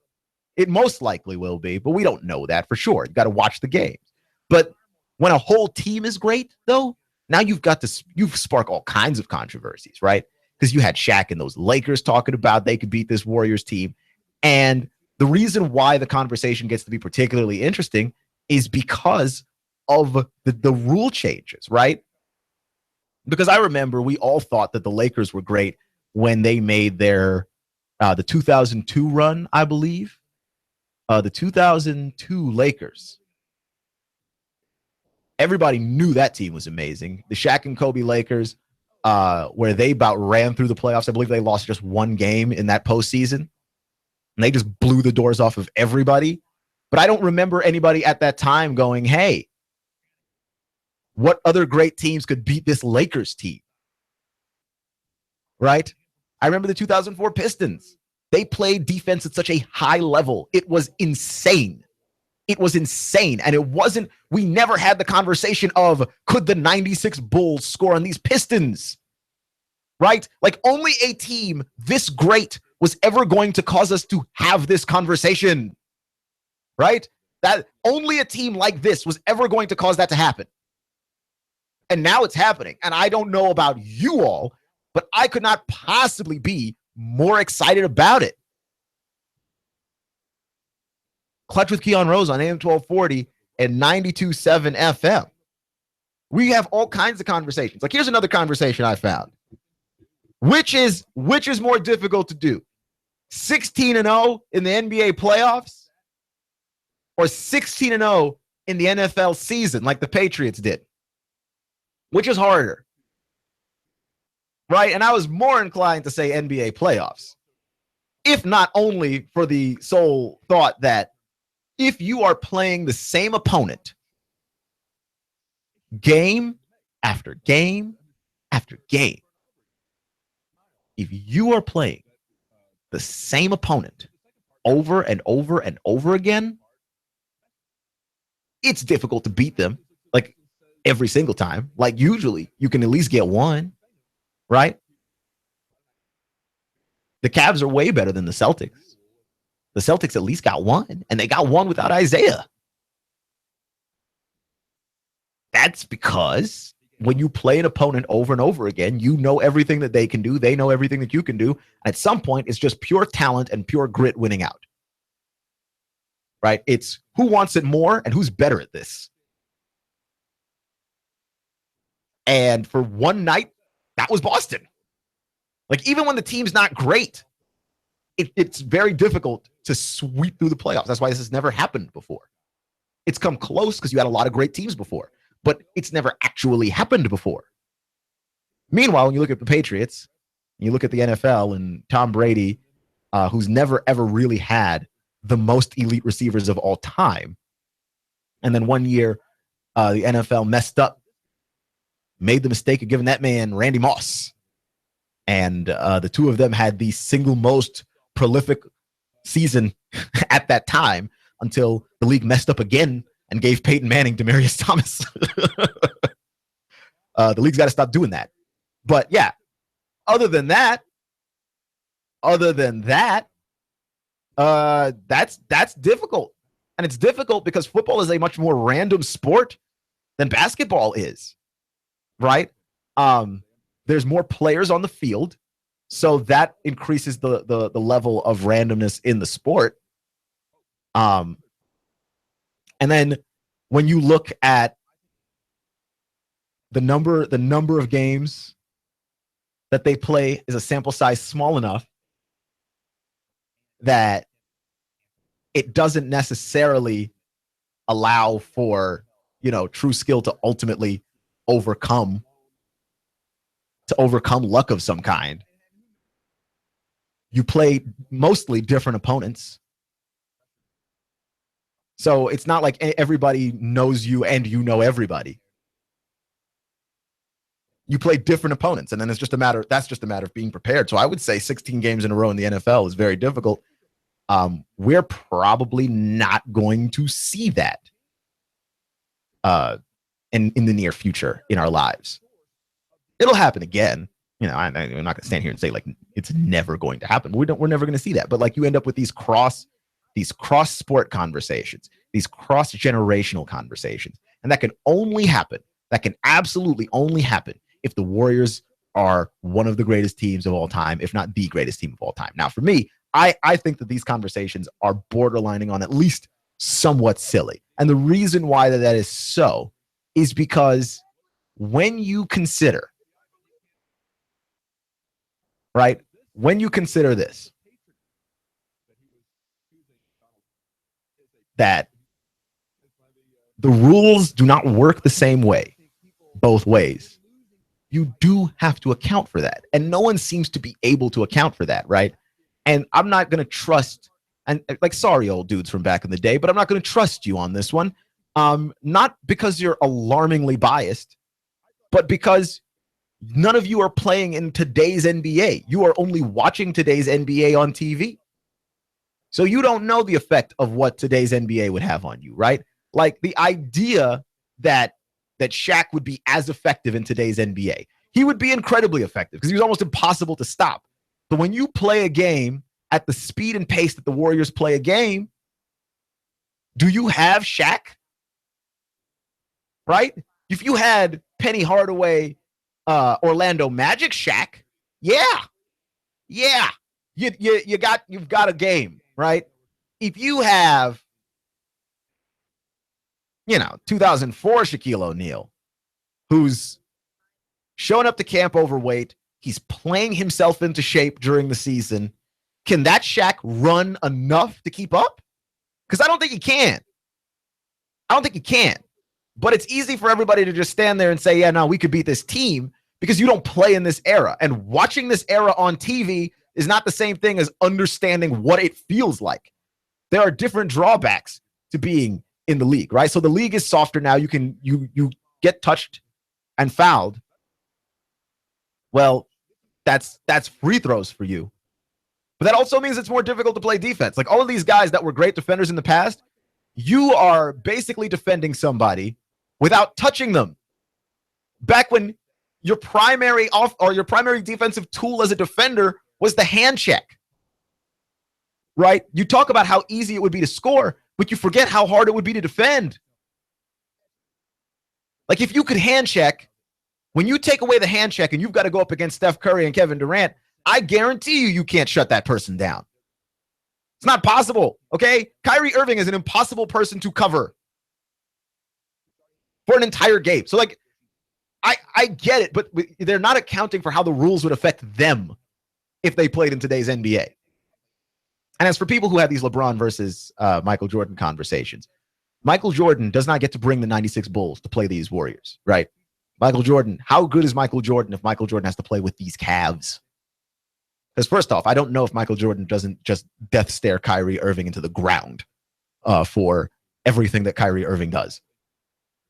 It most likely will be, but we don't know that for sure. You got to watch the games. But when a whole team is great, though, now you've spark all kinds of controversies, right? Because you had Shaq and those Lakers talking about they could beat this Warriors team. And the reason why the conversation gets to be particularly interesting is because of the rule changes, right? Because I remember we all thought that the Lakers were great when they made their the 2002 run, I believe. The 2002 Lakers. Everybody knew that team was amazing. The Shaq and Kobe Lakers, where they about ran through the playoffs. I believe they lost just one game in that postseason. And they just blew the doors off of everybody. But I don't remember anybody at that time going, hey, what other great teams could beat this Lakers team? Right? I remember the 2004 Pistons. They played defense at such a high level. It was insane. It was insane. And it wasn't, we never had the conversation of, could the 96 Bulls score on these Pistons? Right? Like, only a team this great was ever going to cause us to have this conversation. Right? That only a team like this was ever going to cause that to happen. And now it's happening. And I don't know about you all, but I could not possibly be more excited about it. Clutch with Keon Rose on AM 1240 and 92.7 FM. We have all kinds of conversations. Like, here's another conversation I found. Which is more difficult to do? 16-0 in the NBA playoffs or 16-0 in the NFL season like the Patriots did? Which is harder? Right? And I was more inclined to say NBA playoffs, if not only for the sole thought that if you are playing the same opponent game after game after game, if you are playing the same opponent over and over and over again, it's difficult to beat them like every single time. Like, usually you can at least get one, right? The Cavs are way better than the Celtics. The Celtics at least got one, and they got one without Isaiah. That's because when you play an opponent over and over again, you know everything that they can do. They know everything that you can do. At some point, it's just pure talent and pure grit winning out. Right? It's who wants it more and who's better at this. And for one night, that was Boston. Like, even when the team's not great, it's very difficult to sweep through the playoffs. That's why this has never happened before. It's come close because you had a lot of great teams before, but it's never actually happened before. Meanwhile, when you look at the Patriots, you look at the NFL and Tom Brady, who's never, ever really had the most elite receivers of all time. And then one year, the NFL messed up, made the mistake of giving that man Randy Moss. And the two of them had the single most prolific season at that time until the league messed up again and gave Peyton Manning Demaryius Thomas. The league's got to stop doing that. But yeah, other than that, that's difficult. And it's difficult because football is a much more random sport than basketball is, right? There's more players on the field, so that increases the level of randomness in the sport. And then when you look at the number of games that they play is a sample size small enough that it doesn't necessarily allow for, true skill to ultimately overcome luck of some kind. You play mostly different opponents. So it's not like everybody knows you and you know everybody. You play different opponents, and then that's just a matter of being prepared. So I would say 16 games in a row in the NFL is very difficult. We're probably not going to see that in the near future in our lives. It'll happen again. I'm not going to stand here and say like it's never going to happen. We're never going to see that. But like you end up with these cross sport conversations, these cross generational conversations, and that can only happen. That can absolutely only happen if the Warriors are one of the greatest teams of all time, if not the greatest team of all time. Now, for me, I think that these conversations are borderlining on at least somewhat silly. And the reason why that is so is because when you consider, right, when you consider this, that the rules do not work the same way, both ways, you do have to account for that. And no one seems to be able to account for that, right? And I'm not going to trust, and like, sorry, old dudes from back in the day, but I'm not going to trust you on this one. Not because you're alarmingly biased, but because none of you are playing in today's NBA. You are only watching today's NBA on TV. So you don't know the effect of what today's NBA would have on you, right? Like the idea that Shaq would be as effective in today's NBA. He would be incredibly effective because he was almost impossible to stop. But when you play a game at the speed and pace that the Warriors play a game, do you have Shaq? Right? If you had Penny Hardaway, Orlando Magic Shaq, you've got a game, right? If you have 2004 Shaquille O'Neal, who's showing up to camp overweight, he's playing himself into shape during the season. Can that Shaq run enough to keep up? Because I don't think he can. But it's easy for everybody to just stand there and say, yeah, no, we could beat this team because you don't play in this era. And watching this era on TV is not the same thing as understanding what it feels like. There are different drawbacks to being in the league, right? So the league is softer now. You get touched and fouled. Well, that's free throws for you. But that also means it's more difficult to play defense. Like all of these guys that were great defenders in the past, you are basically defending somebody without touching them. Back when your primary defensive tool as a defender was the hand check. right? You talk about how easy it would be to score, but you forget how hard it would be to defend. Like if you could hand check, when you take away the hand check and you've got to go up against Steph Curry and Kevin Durant, I guarantee you can't shut that person down. It's not possible, okay? Kyrie Irving is an impossible person to cover for an entire game. So, like, I get it, but they're not accounting for how the rules would affect them if they played in today's NBA. And as for people who have these LeBron versus Michael Jordan conversations, Michael Jordan does not get to bring the 96 Bulls to play these Warriors, right? Michael Jordan, how good is Michael Jordan if Michael Jordan has to play with these Cavs? Because first off, I don't know if Michael Jordan doesn't just death stare Kyrie Irving into the ground for everything that Kyrie Irving does.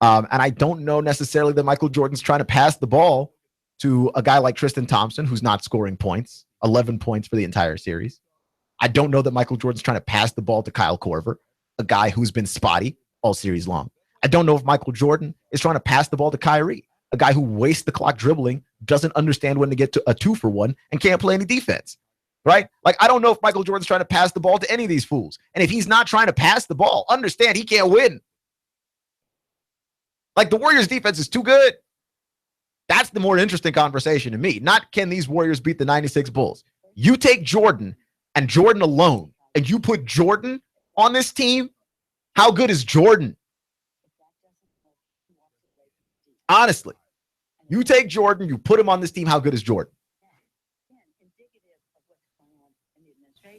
And I don't know necessarily that Michael Jordan's trying to pass the ball to a guy like Tristan Thompson, who's not scoring points, 11 points for the entire series. I don't know that Michael Jordan's trying to pass the ball to Kyle Korver, a guy who's been spotty all series long. I don't know if Michael Jordan is trying to pass the ball to Kyrie, a guy who wastes the clock dribbling, doesn't understand when to get to a 2-for-1, and can't play any defense, right? Like, I don't know if Michael Jordan's trying to pass the ball to any of these fools. And if he's not trying to pass the ball, understand he can't win. Like, the Warriors' defense is too good. That's the more interesting conversation to me. Not can these Warriors beat the 96 Bulls. You take Jordan and Jordan alone, and you put Jordan on this team, how good is Jordan? Honestly, you take Jordan, you put him on this team, how good is Jordan?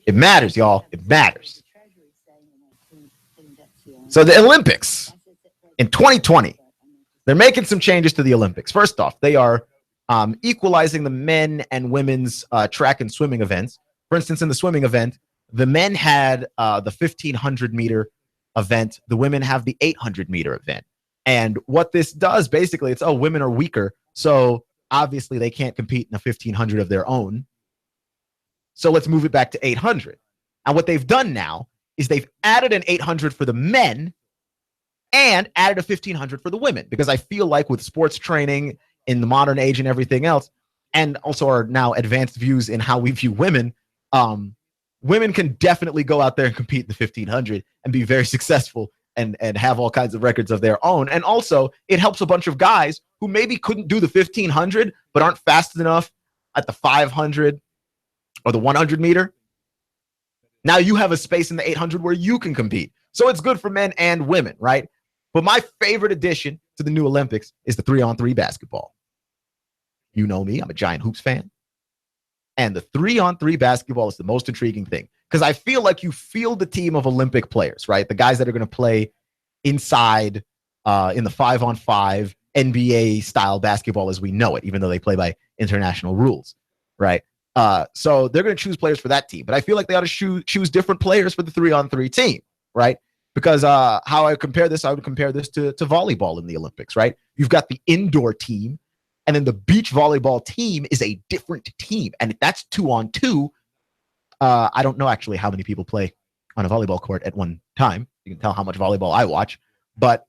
It matters, y'all. It matters. So the Olympics in 2020, they're making some changes to the Olympics. First off, they are equalizing the men and women's track and swimming events. For instance, in the swimming event, the men had the 1,500-meter event. The women have the 800-meter event. And what this does, basically, it's, women are weaker, so obviously they can't compete in a 1,500 of their own. So let's move it back to 800. And what they've done now is they've added an 800 for the men and added a 1,500 for the women, because I feel like with sports training in the modern age and everything else, and also our now advanced views in how we view women, women can definitely go out there and compete in the 1,500 and be very successful and have all kinds of records of their own. And also, it helps a bunch of guys who maybe couldn't do the 1,500 but aren't fast enough at the 500 or the 100 meter. Now you have a space in the 800 where you can compete. So it's good for men and women, right? But my favorite addition to the new Olympics is the 3-on-3 basketball. You know me, I'm a giant hoops fan. And the 3-on-3 basketball is the most intriguing thing, because I feel like you field the team of Olympic players, right? The guys that are going to play inside in the 5-on-5 NBA style basketball as we know it, even though they play by international rules, right? So they're going to choose players for that team. But I feel like they ought to choose different players for the 3-on-3 team, right? Because how I would compare this to volleyball in the Olympics, right? You've got the indoor team, and then the beach volleyball team is a different team. And if that's 2-on-2, I don't know actually how many people play on a volleyball court at one time. You can tell how much volleyball I watch. But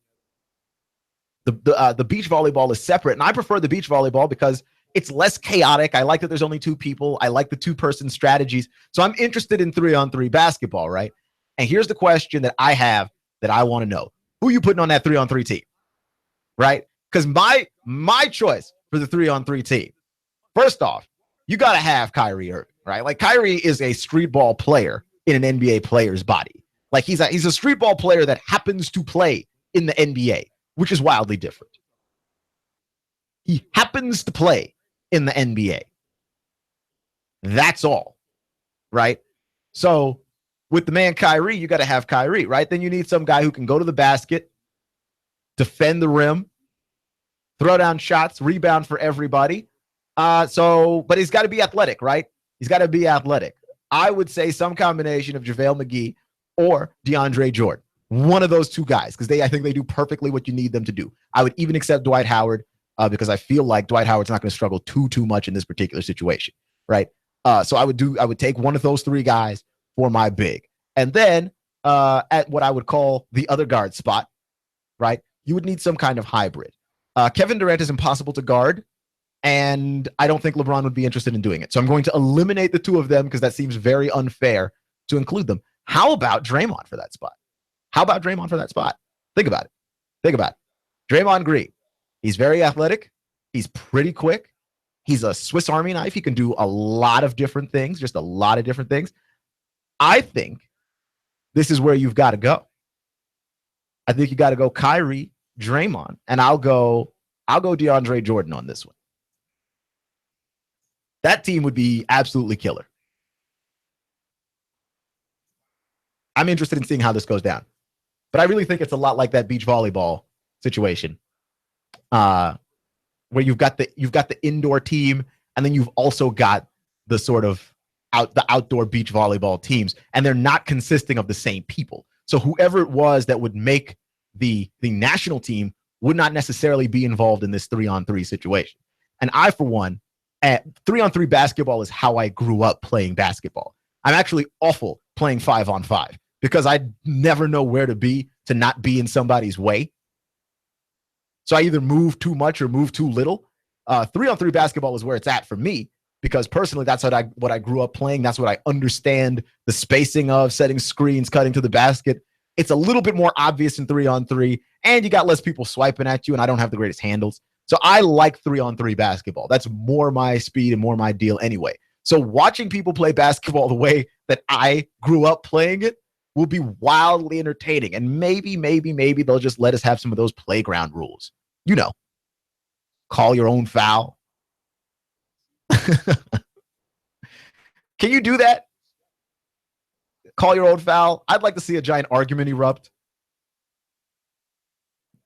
the beach volleyball is separate. And I prefer the beach volleyball because it's less chaotic. I like that there's only two people. I like the two-person strategies. So I'm interested in 3-on-3 basketball, right? And here's the question that I have that I want to know. Who are you putting on that 3-on-3 team, right? Because my choice for the 3-on-3 team, first off, you got to have Kyrie Irving, right? Like, Kyrie is a street ball player in an NBA player's body. Like, he's a street ball player that happens to play in the NBA, which is wildly different. He happens to play in the NBA. That's all, right? So with the man Kyrie, you got to have Kyrie, right? Then you need some guy who can go to the basket, defend the rim, throw down shots, rebound for everybody. But he's got to be athletic, right? He's got to be athletic. I would say some combination of JaVale McGee or DeAndre Jordan. One of those two guys, because I think they do perfectly what you need them to do. I would even accept Dwight Howard because I feel like Dwight Howard's not going to struggle too much in this particular situation, right? So I would take one of those three guys for my big. And then at what I would call the other guard spot, right, you would need some kind of hybrid. Kevin Durant is impossible to guard, and I don't think LeBron would be interested in doing it. So I'm going to eliminate the two of them because that seems very unfair to include them. How about Draymond for that spot? Think about it. Draymond Green. He's very athletic. He's pretty quick. He's a Swiss Army knife. He can do a lot of different things, just a lot of different things. I think this is where you've got to go. I think you got to go Kyrie, Draymond, and I'll go DeAndre Jordan on this one. That team would be absolutely killer. I'm interested in seeing how this goes down. But I really think it's a lot like that beach volleyball situation, where you've got the indoor team, and then you've also got the sort of outdoor beach volleyball teams, and they're not consisting of the same people. So whoever it was that would make the national team would not necessarily be involved in this 3-on-3 situation. And I, for one, 3-on-3 basketball is how I grew up playing basketball. I'm actually awful playing 5-on-5 because I never know where to be to not be in somebody's way. So I either move too much or move too little. 3-on-3 basketball is where it's at for me because personally, that's what I grew up playing. That's what I understand the spacing of, setting screens, cutting to the basket. It's a little bit more obvious in 3-on-3, and you got less people swiping at you, and I don't have the greatest handles. So I like 3-on-3 basketball. That's more my speed and more my deal anyway. So watching people play basketball the way that I grew up playing it will be wildly entertaining. And maybe they'll just let us have some of those playground rules. You know, call your own foul. Can you do that? Call your own foul. I'd like to see a giant argument erupt.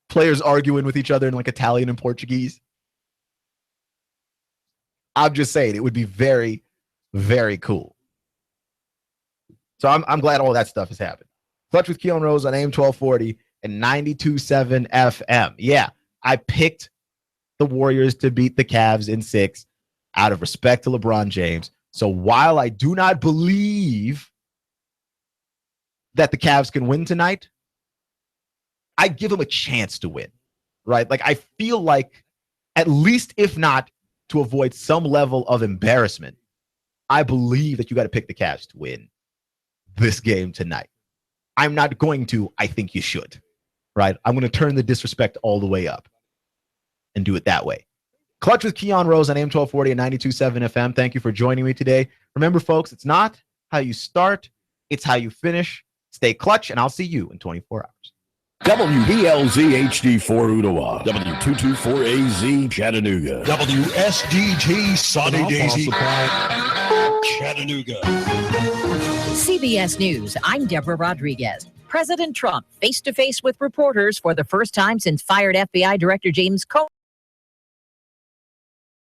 Players arguing with each other in like Italian and Portuguese. I'm just saying it would be very, very cool. So I'm glad all that stuff has happened. Clutch with Keon Rose on AM 1240 and 92.7 FM. Yeah, I picked the Warriors to beat the Cavs in 6 out of respect to LeBron James. So while I do not believe that the Cavs can win tonight, I give them a chance to win, right? Like, I feel like, at least if not to avoid some level of embarrassment, I believe that you got to pick the Cavs to win this game tonight. I'm not going to. I think you should, right? I'm going to turn the disrespect all the way up and do it that way. Clutch with Keon Rose on AM 1240 and 92.7 FM. Thank you for joining me today. Remember, folks, it's not how you start, it's how you finish. Stay clutch, and I'll see you in 24 hours. WBLZ HD4 Ottawa, W224AZ Chattanooga, WSDT Sunny Daisy Chattanooga. CBS News, I'm Deborah Rodriguez. President Trump face-to-face with reporters for the first time since fired FBI Director James Comey